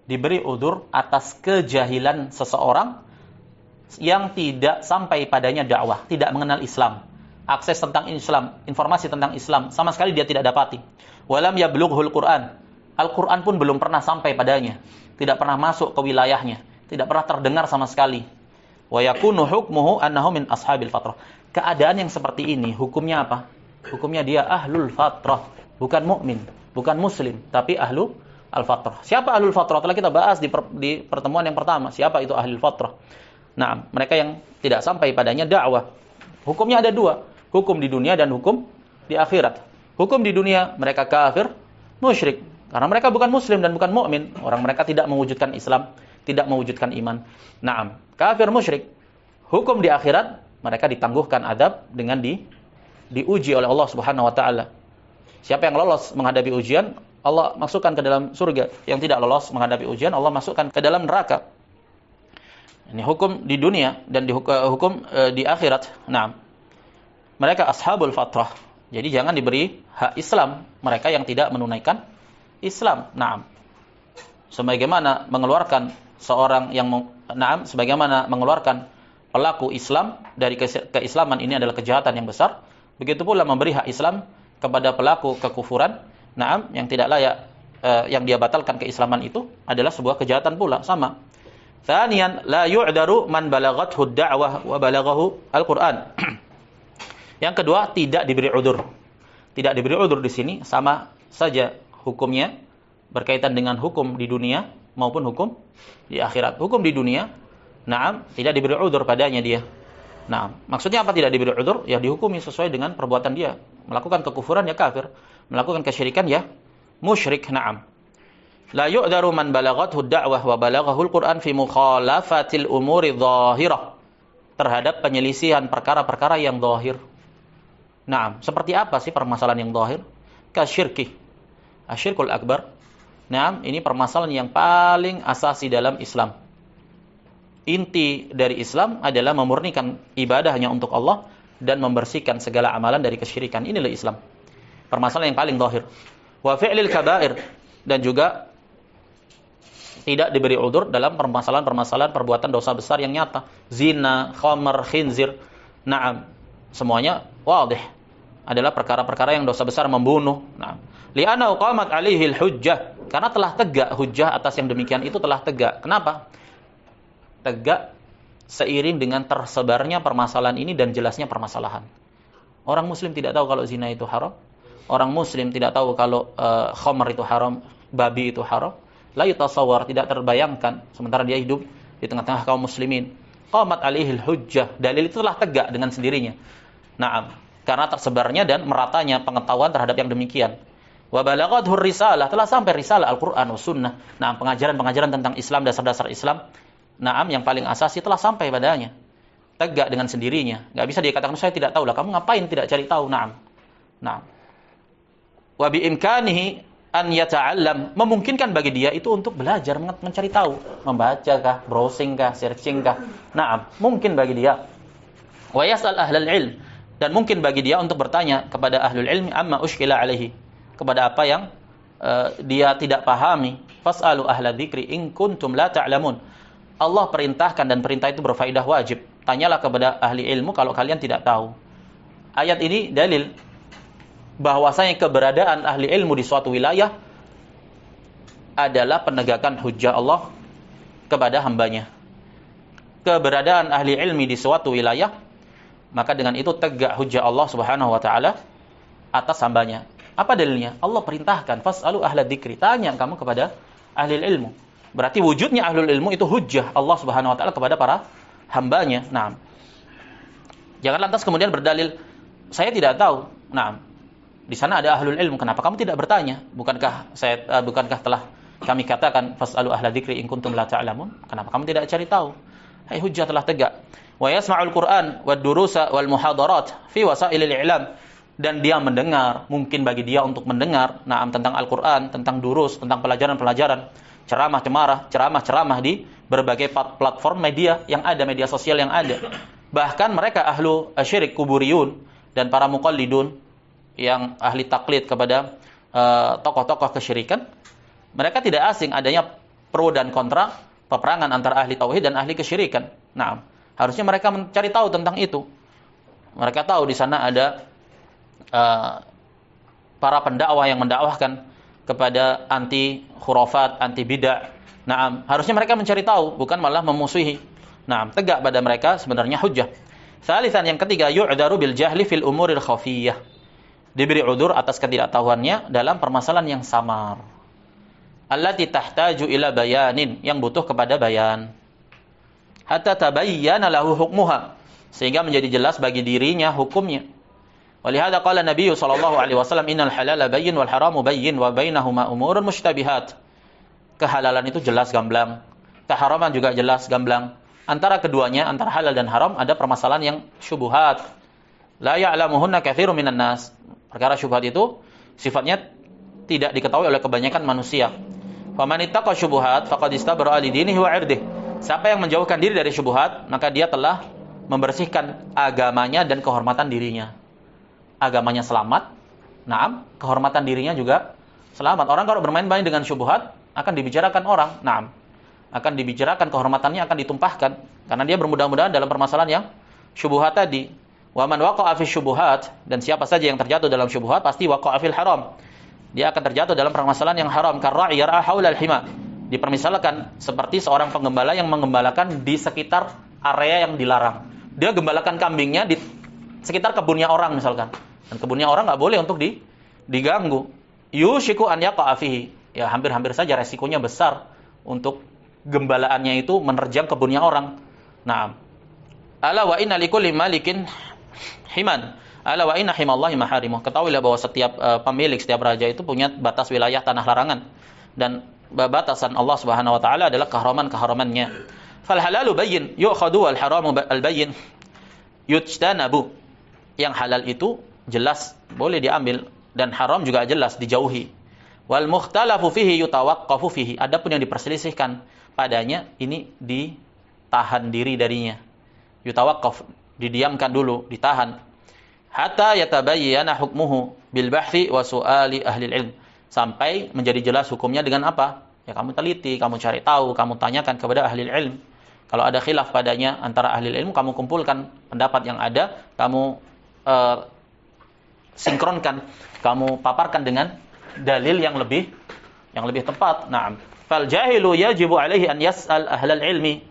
Diberi udhr atas kejahilan seseorang yang tidak sampai padanya dakwah, tidak mengenal Islam. Akses tentang Islam, informasi tentang Islam sama sekali dia tidak dapati. Walam yablughul Qur'an. Al-Qur'an pun belum pernah sampai padanya, tidak pernah masuk ke wilayahnya, tidak pernah terdengar sama sekali. Wa yakunu hukmuhu annahu min ashabil fatrah. Keadaan yang seperti ini hukumnya apa? Hukumnya dia ahlul fatrah, bukan mukmin, bukan muslim, tapi ahlu al-fatrah. Siapa ahlul fatrah? Telah kita bahas di pertemuan yang pertama. Siapa itu ahlul fatrah? Nah, mereka yang tidak sampai padanya dakwah. Hukumnya ada dua, hukum di dunia dan hukum di akhirat. Hukum di dunia mereka kafir, musyrik, karena mereka bukan muslim dan bukan mukmin. Orang mereka tidak mewujudkan Islam, tidak mewujudkan iman. Naam, kafir musyrik. Hukum di akhirat mereka ditangguhkan adab dengan diuji oleh Allah Subhanahu wa taala. Siapa yang lolos menghadapi ujian, Allah masukkan ke dalam surga. Yang tidak lolos menghadapi ujian, Allah masukkan ke dalam neraka. Ini hukum di dunia dan hukum di akhirat. Naam. Mereka ashabul fatrah. Jadi jangan diberi hak Islam mereka yang tidak menunaikan Islam. Naam. Sebagaimana mengeluarkan seorang yang sebagaimana mengeluarkan pelaku Islam dari keislaman ini adalah kejahatan yang besar, begitu pula memberi hak Islam kepada pelaku kekufuran, yang tidak layak, yang dia batalkan keislaman itu adalah sebuah kejahatan pula, sama. Tsaniyan la yu'daru man balaghathu ad-da'wah wa balaghahu al-Qur'an. Yang kedua, tidak diberi udzur. Tidak diberi udzur di sini sama saja hukumnya berkaitan dengan hukum di dunia maupun hukum di akhirat. Hukum di dunia, tidak diberi udzur padanya dia. Maksudnya apa tidak diberi udzur? Ya dihukumi sesuai dengan perbuatan dia. Melakukan kekufuran ya kafir, melakukan kesyirikan ya musyrik. La yu'dzaru man balaghathu ad-da'wah wa balaghahu al-Qur'an fi mukhalafatil umuri dhahirah. Terhadap penyelisihan perkara-perkara yang zahir. Seperti apa sih permasalahan yang zahir? Kasyirki. Asyirkul akbar. Ini permasalahan yang paling asasi dalam Islam. Inti dari Islam adalah memurnikan ibadah hanya untuk Allah dan membersihkan segala amalan dari kesyirikan. Inilah Islam. Permasalahan yang paling zahir. Wa fi'lil kaba'ir, dan juga tidak diberi udzur dalam permasalahan-permasalahan perbuatan dosa besar yang nyata. Zina, khamar, khinzir. Semuanya wadih. Adalah perkara-perkara yang dosa besar, membunuh. Li'anna qamat 'alaihi al-hujjah. Karena telah tegak hujjah atas yang demikian itu telah tegak. Kenapa? Tegak seiring dengan tersebarnya permasalahan ini dan jelasnya permasalahan. Orang muslim tidak tahu kalau zina itu haram. Orang muslim tidak tahu kalau khamr itu haram, babi itu haram. La yutasawwar, tidak terbayangkan sementara dia hidup di tengah-tengah kaum muslimin. Qamat 'alaihi al-hujjah. Dalil itu telah tegak dengan sendirinya. Karena tersebarnya dan meratanya pengetahuan terhadap yang demikian. Wa balaghathu risalah, telah sampai risalah Al-Qur'an was sunnah. Pengajaran-pengajaran tentang Islam, dasar-dasar Islam. Yang paling asasi telah sampai padanya. Tegak dengan sendirinya. Enggak bisa dia katakan saya tidak tahu lah. Kamu ngapain tidak cari tahu? Wa bi imkanihi an yata'allam, memungkinkan bagi dia itu untuk belajar, mencari tahu, membaca kah, browsing kah, searching kah. Mungkin bagi dia. Wa yas'al ahlal ilm, dan mungkin bagi dia untuk bertanya kepada ahlul ilmi amma ushkila alaihi, kepada apa yang dia tidak pahami. Fas'alu ahla dzikri in kuntum la ta'lamun. Allah perintahkan dan perintah itu berfaedah wajib. Tanyalah kepada ahli ilmu kalau kalian tidak tahu. Ayat ini dalil bahwasanya keberadaan ahli ilmu di suatu wilayah adalah penegakan hujjah Allah kepada hambanya. Keberadaan ahli ilmi di suatu wilayah, maka dengan itu tegak hujjah Allah Subhanahu wa taala atas hambanya. Apa dalilnya? Allah perintahkan, fas'alu ahla dzikri, tanya kamu kepada ahli ilmu. Berarti wujudnya ahlul ilmu itu hujjah Allah Subhanahu wa taala kepada para hambanya. Nah, jangan lantas kemudian berdalil, saya tidak tahu. Nah, di sana ada ahlul ilmu, kenapa kamu tidak bertanya? Bukankah telah kami katakan fas'alu ahla dzikri in kuntum la ta'lamun? Kenapa kamu tidak cari tahu? Hai, hujjah telah tegak. Wa yasma'ul Qur'an wad durusa wal muhadarat fi wasailil i'lam, dan dia mendengar, mungkin bagi dia untuk mendengar tentang Al-Qur'an, tentang durus, tentang pelajaran-pelajaran, ceramah-ceramah di berbagai platform media yang ada, media sosial yang ada. Bahkan mereka ahlu syirik kuburiyun dan para muqallidun yang ahli taklid kepada tokoh-tokoh kesyirikan, mereka tidak asing adanya pro dan kontra, peperangan antara ahli tauhid dan ahli kesyirikan. Nah, harusnya mereka mencari tahu tentang itu. Mereka tahu di sana ada para pendakwah yang mendakwahkan kepada anti khurafat, anti bid'ah. Nah, harusnya mereka mencari tahu, bukan malah memusuhi. Nah, tegak pada mereka sebenarnya hujjah. Salisan, yang ketiga, yu'daru bil jahli fil umuril khafiyah. Diberi udzur atas ketidaktahuannya dalam permasalahan yang samar. Allati tahtaju ila bayanin, yang butuh kepada bayan. Hatta tabayyana lahu hukmuha, sehingga menjadi jelas bagi dirinya hukumnya. Walihada qala Nabi sallallahu alaihi wasallam, innal halala bayyin wal haramu bayyin wa bainahuma umurun mushtabihat. Kehalalan itu jelas gamblang, keharaman juga jelas gamblang. Antara keduanya, antara halal dan haram, ada permasalahan yang syubhat. La ya'lamuhunna katsirun minan nas. Perkara syubhat itu sifatnya tidak diketahui oleh kebanyakan manusia. Faman ittaqa syubhat faqad istabra'a li dinihi wa 'irdihi. Siapa yang menjauhkan diri dari syubhat, maka dia telah membersihkan agamanya dan kehormatan dirinya. Agamanya selamat, naam, kehormatan dirinya juga selamat. Orang kalau bermain-main dengan syubhat, akan dibicarakan orang, naam, akan dibicarakan, kehormatannya akan ditumpahkan, karena dia bermudah-mudahan dalam permasalahan yang syubhat tadi. Wa man waqa'a fi syubhat, dan siapa saja yang terjatuh dalam syubhat pasti waqa'a fil haram. Dia akan terjatuh dalam permasalahan yang haram. Karra'i yar'a haulal hima. Dipermisalkan seperti seorang penggembala yang menggembalakan di sekitar area yang dilarang. Dia gembalakan kambingnya di sekitar kebunnya orang misalkan. Dan kebunnya orang enggak boleh untuk diganggu. Yushiku an yaqa'a fihi. Ya, hampir-hampir saja resikonya besar untuk gembalaannya itu menerjang kebunnya orang. Naam. Ala wa inna likulli malikin himan. Ala wa inna himallahi maharimuh. Ketahuilah bahwa setiap pemilik, setiap raja itu punya batas wilayah tanah larangan, dan batasan Allah Subhanahu wa taala adalah keharaman-keharamannya. Fal halalu bayyin yu'khadhu wal haramu al bayyin yujtanabu. Yang halal itu jelas boleh diambil, dan haram juga jelas dijauhi. Wal mukhtalafu fihi yutawaqqafu fihi. Adapun yang diperselisihkan padanya, ini ditahan diri darinya. Yutawaqqaf, didiamkan dulu, ditahan. Hatta yatabayyana hukmuhu bil bahthi wa su'ali ahli ilm. Sampai menjadi jelas hukumnya dengan apa? Ya, kamu teliti, kamu cari tahu, kamu tanyakan kepada ahli ilm. Kalau ada khilaf padanya antara ahli ilm, kamu kumpulkan pendapat yang ada, kamu sinkronkan, kamu paparkan dengan dalil yang lebih tepat. Naam. Fal jahilu yajibu alaihi an yas'al ahlal ilmi.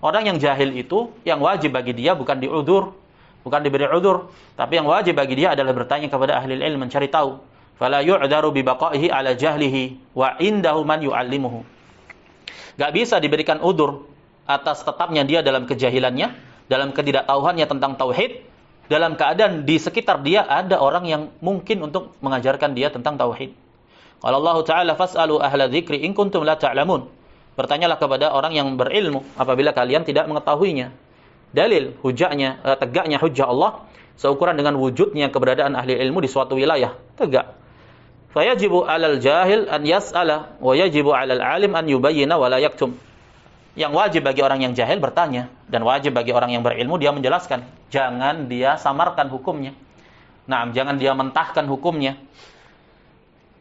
Orang yang jahil itu, yang wajib bagi dia bukan diudzur, bukan diberi udzur, tapi yang wajib bagi dia adalah bertanya kepada ahli ilmu, mencari tahu. Fala yu'dzaru bi baqaihi ala jahlihi wa indahu man yu'allimuhu. Enggak bisa diberikan udzur atas tetapnya dia dalam kejahilannya, dalam ketidaktahuannya tentang tauhid, dalam keadaan di sekitar dia ada orang yang mungkin untuk mengajarkan dia tentang tauhid. Qala Allah Ta'ala fas'alu ahla dzikri in kuntum la ta'lamun. Bertanyalah kepada orang yang berilmu apabila kalian tidak mengetahuinya. Dalil hujahnya, tegaknya hujah Allah seukuran dengan wujudnya keberadaan ahli ilmu di suatu wilayah, tegak. Fayajibu 'alal jahil an yas'ala wa yajibu 'alal 'alim an yubayyina wa la yaktum. Yang wajib bagi orang yang jahil bertanya, dan wajib bagi orang yang berilmu dia menjelaskan. Jangan dia samarkan hukumnya. Naam, jangan dia mentahkan hukumnya.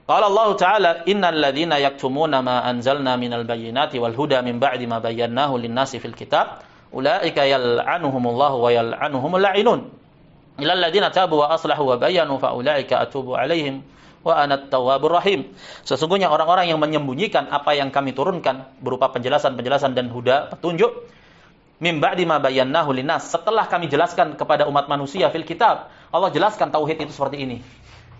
Qala Allah Ta'ala innal ladzina yaktumuna ma anzalna minal bayyinati wal huda min ba'di ma bayyanahu lin-nasi fil kitab ulaika yal'anuhumullahu wa yal'anuhumul la'inun. Illal ladzina tabu wa aslahu wa bayyanu fa ulaika atubu 'alaihim wa ana at-tawwabur rahim. Sesungguhnya orang-orang yang menyembunyikan apa yang kami turunkan berupa penjelasan-penjelasan dan huda, petunjuk, mim ba'di ma bayyanahu linnas, setelah kami jelaskan kepada umat manusia fil kitab. Allah jelaskan tauhid itu seperti ini,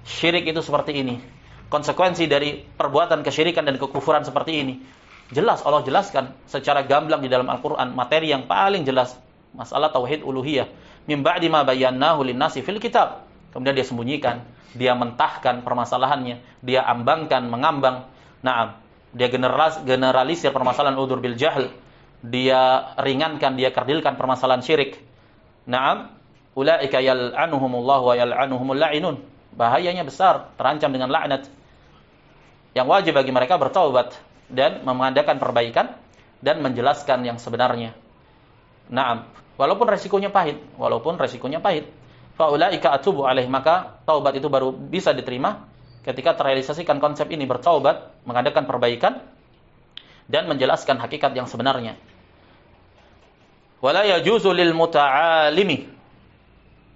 syirik itu seperti ini, konsekuensi dari perbuatan kesyirikan dan kekufuran seperti ini. Jelas Allah jelaskan secara gamblang di dalam Al-Qur'an, materi yang paling jelas masalah tauhid uluhiyah. Mim ba'di ma bayyanahu linnasi fil kitab. Kemudian dia sembunyikan, dia mentahkan permasalahannya, dia ambangkan, mengambang. Naam, dia generalisir permasalahan udzur bil jahl, dia ringankan, dia kerdilkan permasalahan syirik. Naam, ulaika yal'anuhumullah wa yal'anuhumul la'inun. Bahayanya besar, terancam dengan laknat. Yang wajib bagi mereka bertaubat dan mengadakan perbaikan dan menjelaskan yang sebenarnya. Naam, walaupun resikonya pahit, fa ulaika atubu alaih, maka taubat itu baru bisa diterima ketika terrealisasikan konsep ini, bertaubat, mengadakan perbaikan dan menjelaskan hakikat yang sebenarnya. Wala yajuzu lil muta'alimi,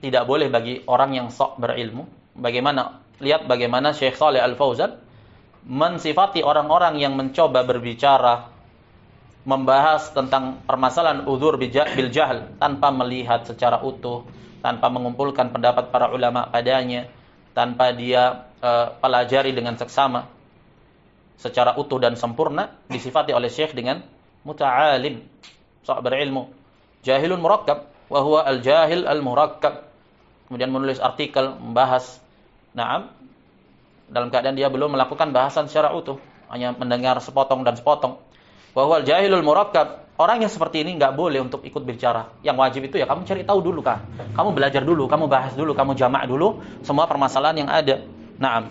tidak boleh bagi orang yang sok berilmu. Lihat bagaimana Syekh Shalih Al-Fauzan mensifati orang-orang yang mencoba berbicara, membahas tentang permasalahan udzur bil jahl tanpa melihat secara utuh, tanpa mengumpulkan pendapat para ulama padanya, tanpa dia pelajari dengan seksama secara utuh dan sempurna, disifati oleh Syekh dengan muta'alim, sok berilmu, jahilun murakkab wa huwa al-jahil al-murakkab. Kemudian menulis artikel membahas, naam, dalam keadaan dia belum melakukan bahasan secara utuh, hanya mendengar sepotong dan sepotong. Wa huwa al-jahilul murakkab. Orang yang seperti ini enggak boleh untuk ikut bicara. Yang wajib itu ya kamu cari tahu dulu kan. Kamu belajar dulu, kamu bahas dulu, kamu jamak dulu semua permasalahan yang ada. Naam.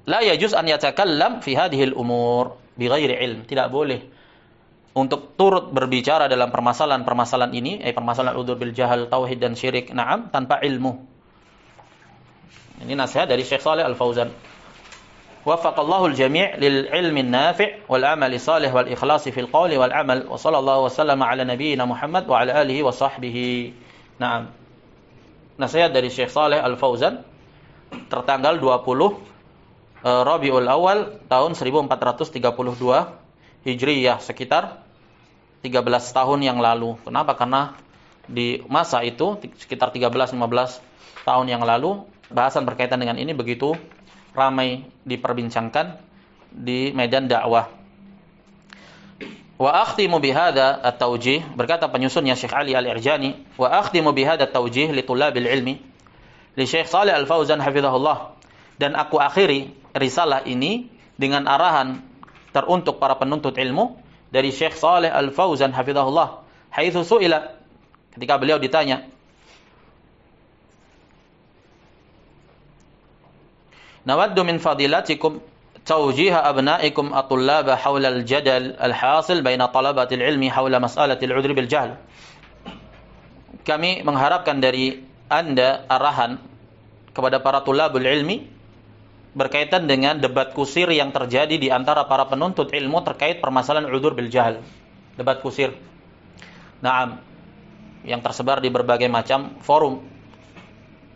La yajuz an yatakallam fi hadhil umur bighairi ilm. Tidak boleh untuk turut berbicara dalam permasalahan-permasalahan ini, permasalahan udzur bil jahal, tauhid dan syirik, naam, tanpa ilmu. Ini nasihat dari Syekh Shalih Al-Fauzan. Waffaqallahu al-jami' lil ilmi an-nafi' wal amali salih wal ikhlasi fil qawli wal amal. Wa sallallahu wasallam ala nabiyyina Muhammad wa ala alihi wa sahbihi. Naam. Nasihat dari Syekh Shalih Al-Fauzan tertanggal 20 Rabiul Awal tahun 1432 Hijriyah, sekitar 13 tahun yang lalu. Kenapa? Karena di masa itu sekitar 13-15 tahun yang lalu bahasan berkaitan dengan ini begitu ramai diperbincangkan di medan dakwah. Wa akhtimu bihadza at-tawjih, berkata penyusunnya Syekh Ali Al-Irjani, wa akhtimu bihadza at-tawjih li thulabil ilmi li Syekh Shalih Al-Fauzan hafizahullah, dan aku akhiri risalah ini dengan arahan teruntuk para penuntut ilmu dari Syekh Shalih Al-Fauzan hafizahullah, haitsu su'ila, ketika beliau ditanya, nawaddu min fadilatikum tawjiha abna'ikum at-tullaba hawla al-jadal al-hasil baina talabatil ilmi hawla mas'alatil udri bil jahl. Kami mengharapkan dari Anda arahan kepada para tulabul ilmi berkaitan dengan debat kusir yang terjadi di antara para penuntut ilmu terkait permasalahan udhur bil jahl. Debat kusir. Naam, yang tersebar di berbagai macam forum.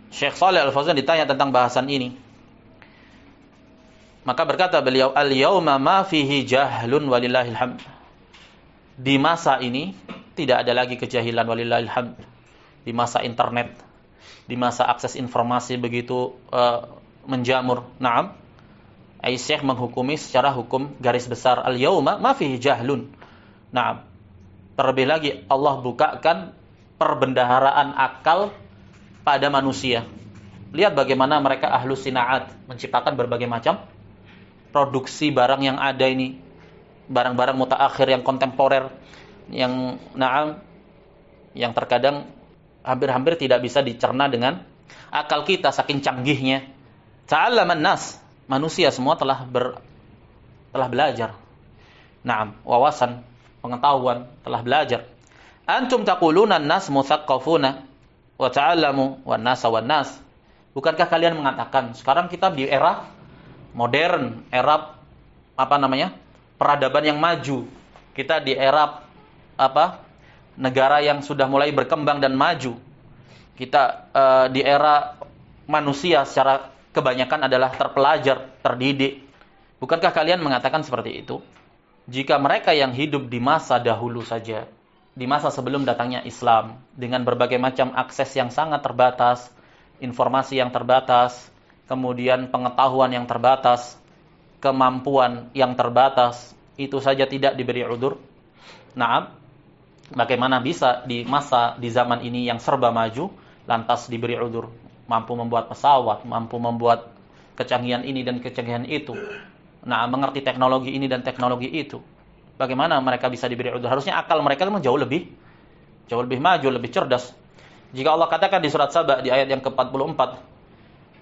Syekh Shalih Al-Fauzan ditanya tentang bahasan ini. Maka berkata beliau, al-yauma ma fihi jahlun walillahil hamd. Di masa ini tidak ada lagi kejahilan, walillahil hamd. Di masa internet, di masa akses informasi begitu menjamur. Naam. Syekh menghukumi secara hukum garis besar, al-yauma ma fihi jahlun. Naam. Terlebih lagi Allah bukakan perbendaharaan akal pada manusia. Lihat bagaimana mereka ahlus sinaat menciptakan berbagai macam produksi barang yang ada ini, barang-barang mutaakhir yang kontemporer, yang naam, yang terkadang hampir-hampir tidak bisa dicerna dengan akal kita saking canggihnya. Ta'allaman nas, manusia semua telah belajar. Naam, wawasan, pengetahuan telah belajar. Antum taquluna an-nas mutsaqqafuna wa ta'allamu wan nas wan nas. Bukankah kalian mengatakan sekarang kita di era modern, era peradaban yang maju. Kita di era negara yang sudah mulai berkembang dan maju. Kita di era manusia secara kebanyakan adalah terpelajar, terdidik. Bukankah kalian mengatakan seperti itu? Jika mereka yang hidup di masa dahulu saja, di masa sebelum datangnya Islam, dengan berbagai macam akses yang sangat terbatas, informasi yang terbatas, kemudian pengetahuan yang terbatas, kemampuan yang terbatas, itu saja tidak diberi udzur. Naam, bagaimana bisa di zaman ini yang serba maju, lantas diberi udzur? Mampu membuat pesawat, mampu membuat kecanggihan ini dan kecanggihan itu. Nah, mengerti teknologi ini dan teknologi itu. Bagaimana mereka bisa diberi udzur? Harusnya akal mereka memang jauh lebih maju, lebih cerdas. Jika Allah katakan di surat Saba di ayat yang ke-44,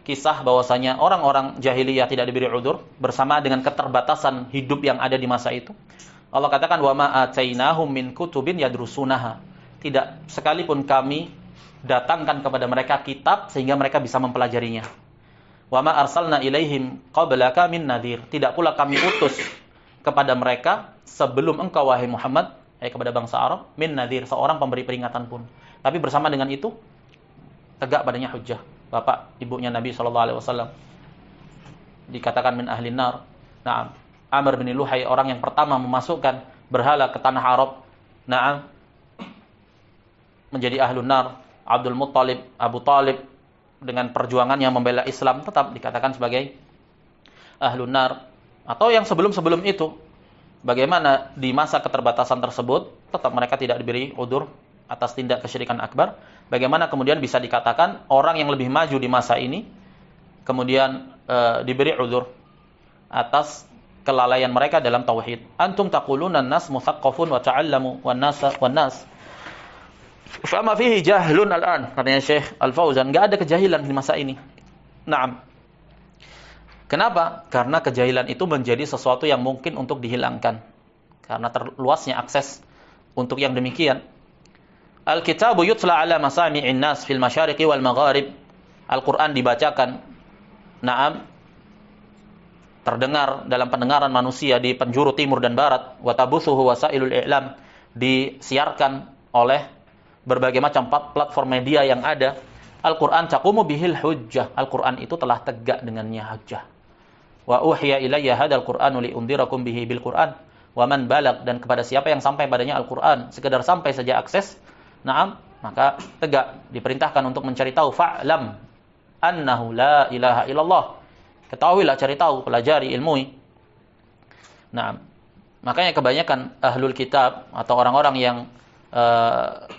kisah bahwasanya orang-orang jahiliyah tidak diberi udzur bersama dengan keterbatasan hidup yang ada di masa itu. Allah katakan wa ma atainahum min kutubin yadrusunaha. Tidak sekalipun kami datangkan kepada mereka kitab sehingga mereka bisa mempelajarinya. Wa ma arsalna ilaihim qablaka min nadhir. Tidak pula kami utus kepada mereka sebelum engkau wahai Muhammad, kepada bangsa Arab, min nadhir, seorang pemberi peringatan pun. Tapi bersama dengan itu tegak padanya hujjah. Bapak ibunya Nabi SAW dikatakan min ahli nar. Naam, Amr bin Luhai, orang yang pertama memasukkan berhala ke tanah Arab, naam, menjadi ahlun nar. Abdul Muttalib, Abu Talib, dengan perjuangannya membela Islam tetap dikatakan sebagai ahlun nar. Atau yang sebelum-sebelum itu, bagaimana di masa keterbatasan tersebut tetap mereka tidak diberi udzur atas tindak kesyirikan akbar. Bagaimana kemudian bisa dikatakan orang yang lebih maju di masa ini kemudian diberi udzur atas kelalaian mereka dalam tauhid. Antum taquluna an-nas mutsaqqafun wa ta'allamu wan-nas fama fihi jahlun al-an. Katanya Syekh Al-Fauzan, enggak ada kejahilan di masa ini. Naam. Kenapa? Karena kejahilan itu menjadi sesuatu yang mungkin untuk dihilangkan. Karena terluasnya akses untuk yang demikian. Al-kitabu yutla ala masami'in nas fil masyariqi wal magharib. Al-Quran dibacakan, naam, terdengar dalam pendengaran manusia di penjuru timur dan barat. Wa tabuthuhu wasailul i'lam, disiarkan oleh berbagai macam platform media yang ada. Al-Quran taqumu bihil hujjah. Al-Quran itu telah tegak dengannya hujjah. Wa uhiya ilayya hadal Qur'anu li undirakum bihi bil Qur'an wa man balag, dan kepada siapa yang sampai padanya Al-Quran sekedar sampai saja akses, naam, maka tegak diperintahkan untuk mencari tahu. Fa'lam annahu la ilaha illallah. Ketahuilah, cari tahu, pelajari, ilmui. Naam. Makanya kebanyakan ahlul kitab atau orang-orang yang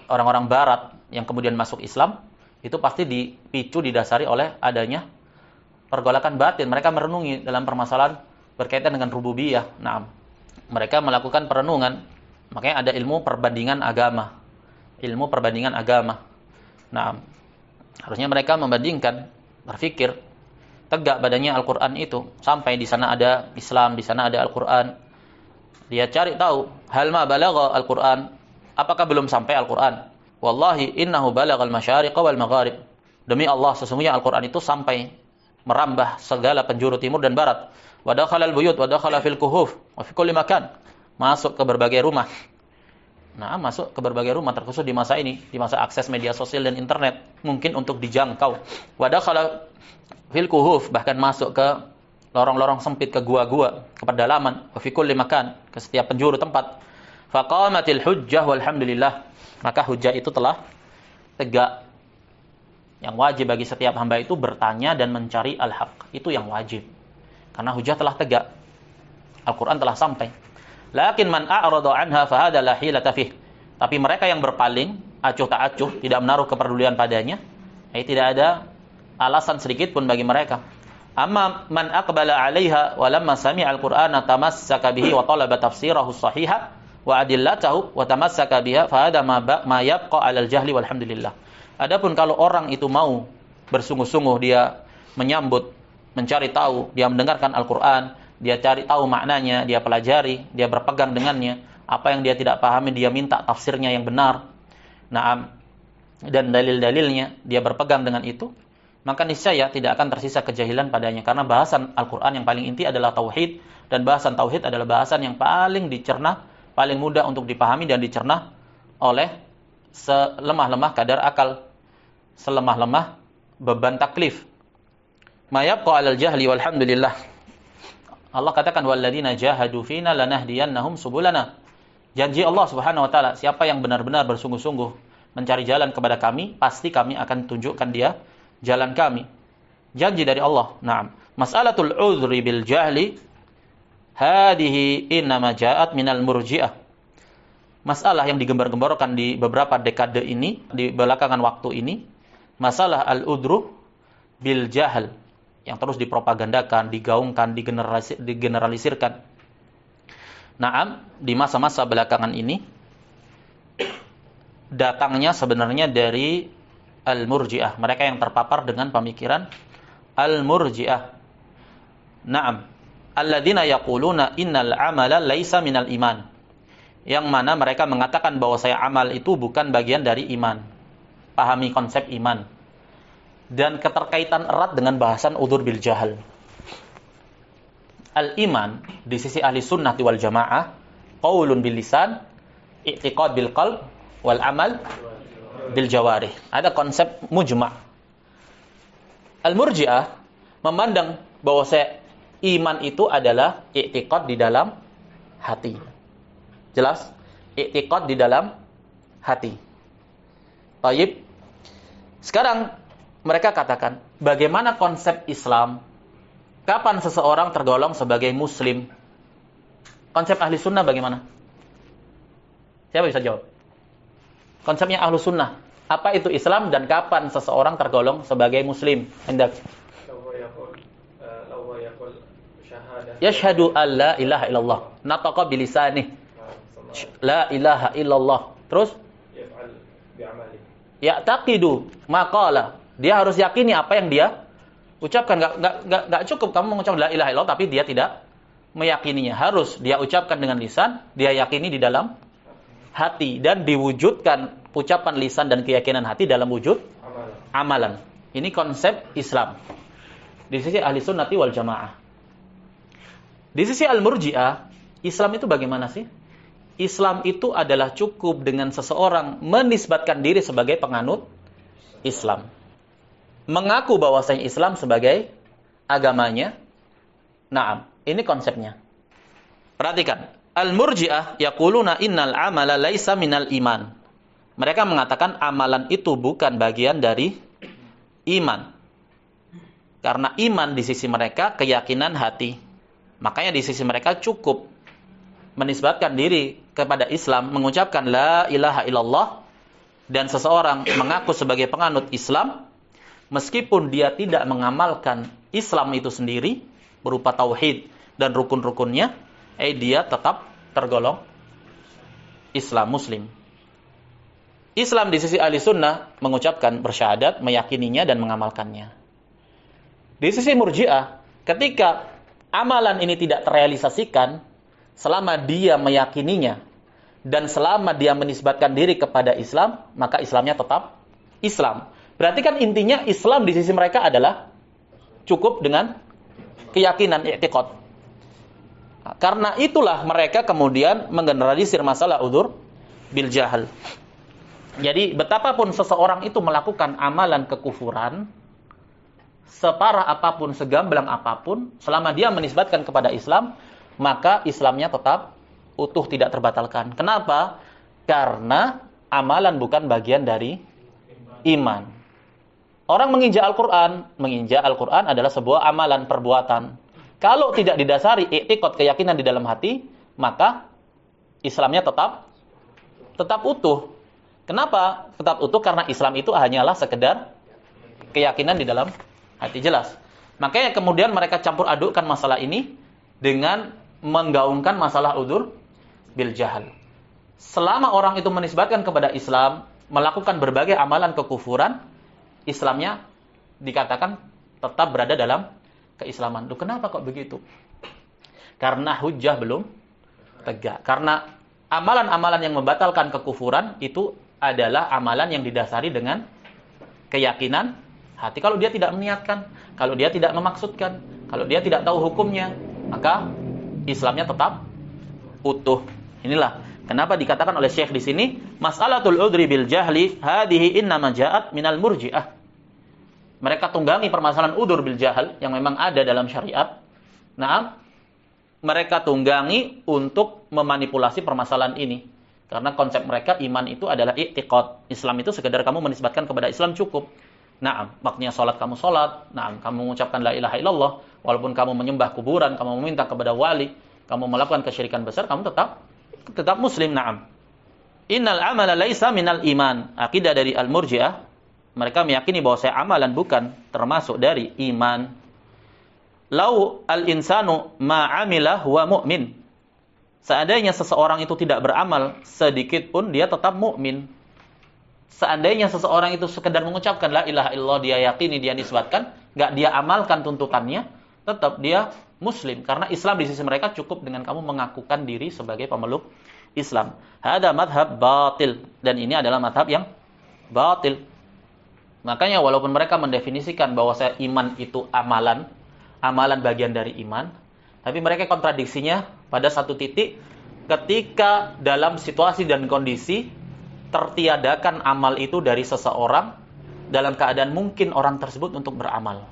orang-orang barat yang kemudian masuk Islam itu pasti dipicu, didasari oleh adanya pergolakan batin. Mereka merenungi dalam permasalahan berkaitan dengan rububiyah. Nah, mereka melakukan perenungan. Makanya ada ilmu perbandingan agama. Ilmu perbandingan agama. Nah, harusnya mereka membandingkan, berpikir tegak badannya Al-Quran itu, sampai di sana ada Islam, di sana ada Al-Quran. Dia cari tahu, hal ma balagha Al-Quran, apakah belum sampai Al-Quran? Wallahi innahu balagal masyariqa wal magharib. Demi Allah, sesungguhnya Al-Quran itu sampai merambah segala penjuru timur dan barat. Wa dakhala al-buyut wa dakhala fil kuhuf wa fi kulli makan. Masuk ke berbagai rumah. Nah, masuk ke berbagai rumah, terkhusus di masa ini, di masa akses media sosial dan internet, mungkin untuk dijangkau. Wa dakhala fil kuhuf, bahkan masuk ke lorong-lorong sempit, ke gua-gua, ke pedalaman, wa fi kulli makan, ke setiap penjuru tempat. Faqamatil hujjah walhamdulillah. Maka hujjah itu telah tegak. Yang wajib bagi setiap hamba itu bertanya dan mencari al-haq. Itu yang wajib. Karena hujjah telah tegak. Al-Quran telah sampai. Lakin man a'rada anha fahada la hilata fih. Tapi mereka yang berpaling, acuh tak acuh, tidak menaruh kepedulian padanya, tidak ada alasan sedikit pun bagi mereka. Amma man aqbala 'alaiha wa lamma sami'a al-Qur'ana tamassaka bihi wa talaba tafsirahu as-sahiha wa adillatahu wa tamassaka biha fa hada ma yabqa 'alal jahli walhamdulillah. Adapun kalau orang itu mau bersungguh-sungguh, dia menyambut, mencari tahu, dia mendengarkan Al-Qur'an, dia cari tahu maknanya, dia pelajari, dia berpegang dengannya, apa yang dia tidak pahami dia minta tafsirnya yang benar. Naam, dan dalil-dalilnya dia berpegang dengan itu, maka niscaya tidak akan tersisa kejahilan padanya, karena bahasan Al-Qur'an yang paling inti adalah tauhid, dan bahasan tauhid adalah bahasan yang paling dicerna, paling mudah untuk dipahami dan dicerna oleh selemah-lemah kadar akal, selemah-lemah beban taklif. ma yabqa 'alal jahli walhamdulillah. Allah katakan walladzina jahadu fina lanahdiyannahum subulana. Janji Allah Subhanahu wa taala, siapa yang benar-benar bersungguh-sungguh mencari jalan kepada kami, pasti kami akan tunjukkan dia jalan kami. Janji dari Allah. Naam. Mas'alatul udhri bil jahli hadhihi innama ja'at minal murji'ah. Masalah yang digembar-gemborkan di beberapa dekade ini, di belakangan waktu ini, masalah al-udhru bil jahl yang terus dipropagandakan, digaungkan, digeneralisirkan. Naam, di masa-masa belakangan ini datangnya sebenarnya dari al-murji'ah, mereka yang terpapar dengan pemikiran al-murji'ah. Naam, alladzina yaquluna innal amala laisa minal iman. Yang mana mereka mengatakan bahwa saya amal itu bukan bagian dari iman. Pahami konsep iman. Dan keterkaitan erat dengan bahasan udhur bil jahal. Al-iman di sisi ahli sunnah wal jamaah qaulun bil lisan, i'tiqad bil qalb, wal amal bil jawarih. Ada konsep mujma'. Al-murji'ah memandang bahwa iman itu adalah i'tiqad di dalam hati. Jelas? I'tiqad di dalam hati. Baik. Sekarang mereka katakan, bagaimana konsep Islam? Kapan seseorang tergolong sebagai muslim? Konsep ahli sunnah bagaimana? Siapa bisa jawab? Konsepnya ahlu sunnah. Apa itu Islam dan kapan seseorang tergolong sebagai muslim? Hendak. Yashhadu an la ilaha illallah. Nataqa bilisanih. La ilaha illallah. Terus? Ya'taqidu maqala. Dia harus yakini apa yang dia ucapkan. Enggak cukup kamu mengucapkan la ilaha illallah tapi dia tidak meyakininya. Harus dia ucapkan dengan lisan, dia yakini di dalam hati dan diwujudkan ucapan lisan dan keyakinan hati dalam wujud amalan. Ini konsep Islam di sisi ahli sunnati wal jamaah. Di sisi al-murji'ah, Islam itu bagaimana sih? Islam itu adalah cukup dengan seseorang menisbatkan diri sebagai penganut Islam, mengaku bahwasanya Islam sebagai agamanya. Naam, ini konsepnya. Perhatikan, al-murji'ah yaquluna innal amala laisa minal iman. Mereka mengatakan amalan itu bukan bagian dari iman. Karena iman di sisi mereka keyakinan hati. Makanya di sisi mereka cukup menisbatkan diri kepada Islam, mengucapkan la ilaha illallah, dan seseorang mengaku sebagai penganut Islam meskipun dia tidak mengamalkan Islam itu sendiri berupa tauhid dan rukun-rukunnya, dia tetap tergolong Islam muslim. Islam di sisi ahli sunnah mengucapkan bersyahadat, meyakininya dan mengamalkannya. Di sisi murji'ah, ketika amalan ini tidak terrealisasikan selama dia meyakininya dan selama dia menisbatkan diri kepada Islam, maka Islamnya tetap Islam. Berarti kan intinya Islam di sisi mereka adalah cukup dengan keyakinan i'tiqad. Karena itulah mereka kemudian menggeneralisir masalah udhur bil jahal. Jadi betapapun seseorang itu melakukan amalan kekufuran, separah apapun, segamblang apapun, selama dia menisbatkan kepada Islam, maka Islamnya tetap utuh, tidak terbatalkan. Kenapa? Karena amalan bukan bagian dari iman. Orang menginjak Al-Quran adalah sebuah amalan perbuatan. Kalau tidak didasari i'tiqad, keyakinan di dalam hati, maka Islamnya tetap utuh. Kenapa tetap utuh? Karena Islam itu hanyalah sekedar keyakinan di dalam hati, jelas. Makanya kemudian mereka campur adukkan masalah ini dengan menggaungkan masalah udhur bil jahal. Selama orang itu menisbatkan kepada Islam, melakukan berbagai amalan kekufuran, Islamnya dikatakan tetap berada dalam keislaman. Loh, kenapa kok begitu? Karena hujjah belum tegak. Karena amalan-amalan yang membatalkan kekufuran itu adalah amalan yang didasari dengan keyakinan hati. Kalau dia tidak meniatkan, kalau dia tidak memaksudkan, kalau dia tidak tahu hukumnya, maka Islamnya tetap utuh. Inilah kenapa dikatakan oleh Syekh di sini, mas'alatul udhri bil jahli hadhihi innama ja'at minal murji'ah. mereka tunggangi permasalahan udzur bil jahal yang memang ada dalam syariat. Nah, mereka tunggangi untuk memanipulasi permasalahan ini. Karena konsep mereka iman itu adalah i'tiqad. Islam itu sekedar kamu menisbatkan kepada Islam cukup. Nah, maknanya salat kamu salat, nah, kamu mengucapkan la ilaha illallah, walaupun kamu menyembah kuburan, kamu meminta kepada wali, kamu melakukan kesyirikan besar, kamu tetap muslim. Na'am. Innal amala laisa minal iman. Akidah dari Al-Murji'ah, mereka meyakini bahwa amalan bukan termasuk dari iman. Lau al-insanu ma'amila huwa mu'min. Seandainya seseorang itu tidak beramal sedikit pun, dia tetap mukmin. Seandainya seseorang itu sekedar mengucapkan la ilaha illallah, dia yakini, dia nisbatkan, enggak dia amalkan tuntutannya, tetap dia muslim. Karena Islam di sisi mereka cukup dengan kamu mengakukan diri sebagai pemeluk Islam. Hada madhab batil. Dan ini adalah madhab yang batil. Makanya walaupun mereka mendefinisikan bahwa iman itu amalan bagian dari iman, tapi mereka kontradiksinya pada satu titik ketika dalam situasi dan kondisi tertiadakan amal itu dari seseorang dalam keadaan mungkin orang tersebut untuk beramal.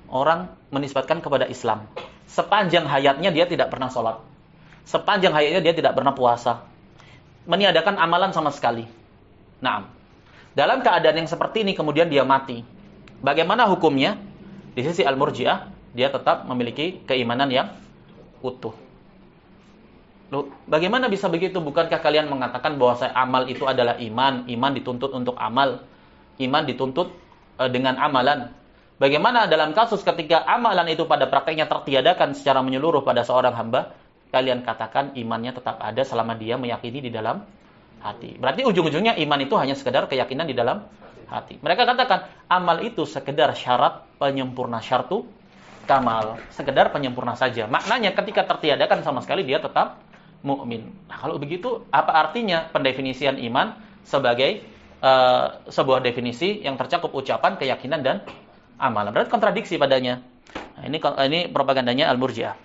Orang menisbatkan kepada Islam. Sepanjang hayatnya dia tidak pernah sholat. Sepanjang hayatnya dia tidak pernah puasa. Meniadakan amalan sama sekali. Nah, dalam keadaan yang seperti ini kemudian dia mati. Bagaimana hukumnya? Di sisi Al-Murji'ah, dia tetap memiliki keimanan yang utuh. Loh, bagaimana bisa begitu? Bukankah kalian mengatakan bahwa amal itu adalah iman? Iman dituntut untuk amal. Iman dituntut dengan amalan. Bagaimana dalam kasus ketika amalan itu pada prakteknya tertiadakan secara menyeluruh pada seorang hamba, kalian katakan imannya tetap ada selama dia meyakini di dalam hati. Berarti ujung-ujungnya iman itu hanya sekedar keyakinan di dalam hati. Mereka katakan amal itu sekedar syarat penyempurna syartu kamal, sekedar penyempurna saja. Maknanya ketika tertiadakan sama sekali dia tetap mukmin. Nah, kalau begitu apa artinya pendefinisian iman sebagai sebuah definisi yang tercakup ucapan, keyakinan dan amalan? Berarti kontradiksi padanya. Nah, ini propagandanya Al-Murji'ah.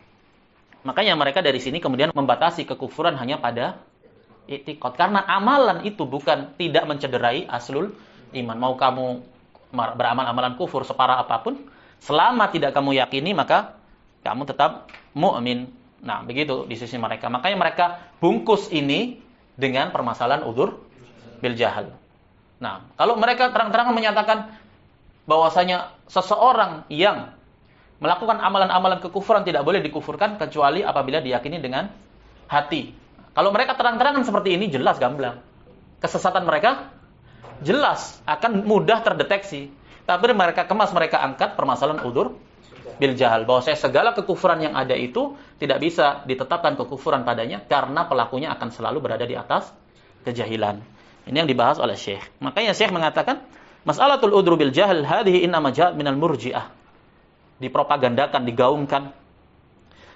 Makanya mereka dari sini kemudian membatasi kekufuran hanya pada i'tiqad. Karena amalan itu bukan tidak mencederai aslul iman. Mau kamu beramal-amalan kufur separah apapun, selama tidak kamu yakini, maka kamu tetap mukmin. Nah, begitu di sisi mereka. Makanya mereka bungkus ini dengan permasalahan udzur bil jahal. Nah, kalau mereka terang-terangan menyatakan bahwasanya seseorang yang melakukan amalan-amalan kekufuran tidak boleh dikufurkan kecuali apabila diyakini dengan hati. Kalau mereka terang-terangan seperti ini, jelas gamblang. Kesesatan mereka jelas akan mudah terdeteksi. Tapi mereka kemas, mereka angkat permasalahan udzur bil jahal, bahwa segala kekufuran yang ada itu tidak bisa ditetapkan kekufuran padanya karena pelakunya akan selalu berada di atas kejahilan. Ini yang dibahas oleh Syekh. Makanya Syekh mengatakan, mas'alatul udzur bil jahal hadhihi innama ja'at minal murji'ah. Dipropagandakan, digaungkan.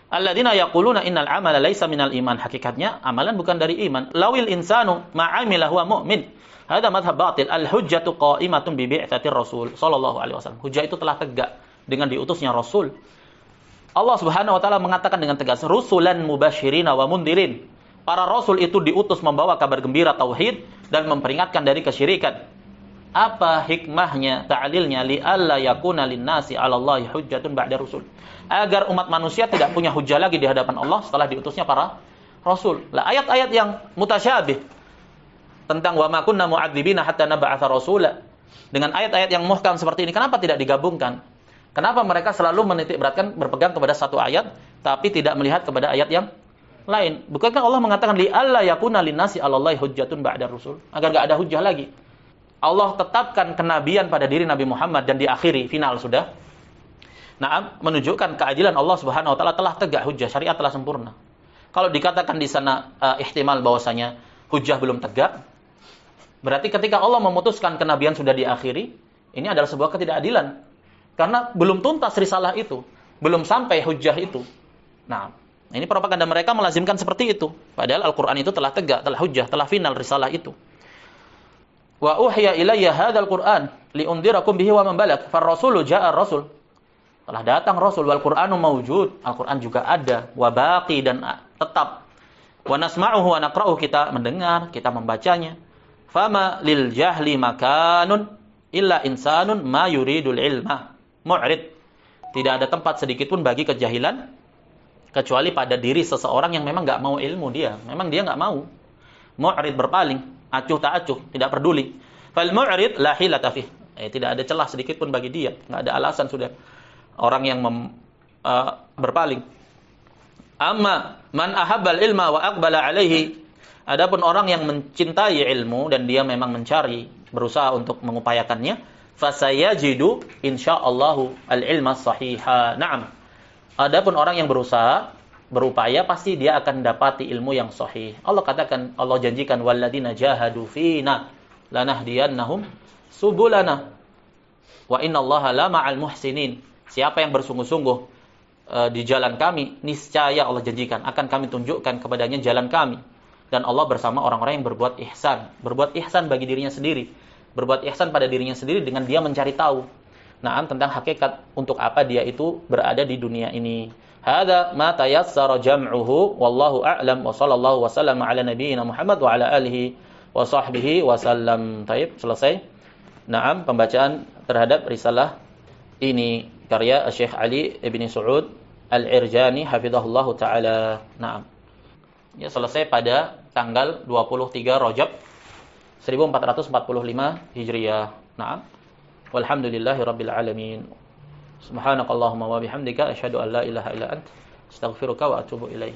Alladzina yaquluna innal amala laisa minal iman. Hakikatnya amalan bukan dari iman. Lawil insanu ma'amila huwa mu'min. Hada madhab batil. Al-hujjatu qa'imatun bi bi'tsatir Rasul sallallahu alaihi wasallam. Hujjah itu telah tegak dengan diutusnya Rasul. Allah Subhanahu wa taala mengatakan dengan tegas, rusulan mubasyirina wa mundirin. Para rasul itu diutus membawa kabar gembira tauhid dan memperingatkan dari kesyirikan. Apa hikmahnya, ta'lilnya, li alla yakuna linnasi 'ala Allahi hujjatun ba'da rusul. Agar umat manusia tidak punya hujjah lagi di hadapan Allah setelah diutusnya para rasul. Lah ayat-ayat yang mutasyabih tentang wa ma kunna mu'adzibina hatta nab'atsa rasula, dengan ayat-ayat yang muhkam seperti ini, kenapa tidak digabungkan? Kenapa mereka selalu menitik beratkan berpegang kepada satu ayat tapi tidak melihat kepada ayat yang lain? Bukankah Allah mengatakan li alla yakuna linnasi 'ala Allahi hujjatun ba'da rusul, agar enggak ada hujjah lagi. Allah tetapkan kenabian pada diri Nabi Muhammad dan diakhiri, final sudah. Nah, menunjukkan keadilan Allah Subhanahu wa taala, telah tegak hujjah, syariat telah sempurna. Kalau dikatakan di sana ihtimal bahwasanya hujjah belum tegak, berarti ketika Allah memutuskan kenabian sudah diakhiri, ini adalah sebuah ketidakadilan. Karena belum tuntas risalah itu, belum sampai hujjah itu. Nah, ini propaganda mereka melazimkan seperti itu. Padahal Al-Qur'an itu telah tegak, telah hujjah, telah final risalah itu. Wa uhiya ilayya hadzal Qur'an liundirakum bihi wa man balag. Far rasulu ja'a rasul. Telah datang rasul, wal Qur'anu mawjud. Al-Qur'an juga ada, wa baqi, dan tetap. Wa nasma'uhu wa naqra'uhu, kita mendengar, kita membacanya. Fama lil jahli makanun illa insanun ma yuridul ilma mu'rid. Tidak ada tempat sedikit pun bagi kejahilan kecuali pada diri seseorang yang memang enggak mau ilmu dia. Memang dia enggak mau. Mu'rid, berpaling, acuh tak acuh, tidak peduli. Fal mu'rid la hilata fih. Tidak ada celah sedikit pun bagi dia, enggak ada alasan sudah orang yang berpaling. Amma man ahabbal ilma wa aqbala alaihi. Adapun orang yang mencintai ilmu dan dia memang mencari, berusaha untuk mengupayakannya, fasayajidu insyaallahu al-ilma sahiha. Naam. Adapun orang yang berusaha, berupaya, pasti dia akan dapati ilmu yang sahih. Allah katakan, Allah janjikan walladzina jahadu fina lanahdiyannahum subulana wa innallaha la ma'al muhsinin. Siapa yang bersungguh-sungguh di jalan kami, niscaya Allah janjikan akan kami tunjukkan kepadanya jalan kami. Dan Allah bersama orang-orang yang berbuat ihsan. Berbuat ihsan bagi dirinya sendiri. Berbuat ihsan pada dirinya sendiri dengan dia mencari tahu. Nah, tentang hakikat untuk apa dia itu berada di dunia ini. Hadza ma tayassara jam'uhu wallahu a'lam wa sallallahu wasallam ala nabiyyina Muhammad wa ala alihi wa sahbihi wasallam. Taib, selesai. Naam, pembacaan terhadap risalah ini karya Syekh Ali Ibn Saud Al-Irjani hafizahullahu taala. Naam. Ya, selesai pada tanggal 23 Rajab 1445 Hijriah. Naam. Walhamdulillahirabbil alamin. Subhanakallahumma wa bihamdika asyhadu an la ilaha illa anta astaghfiruka wa atubu ilaik.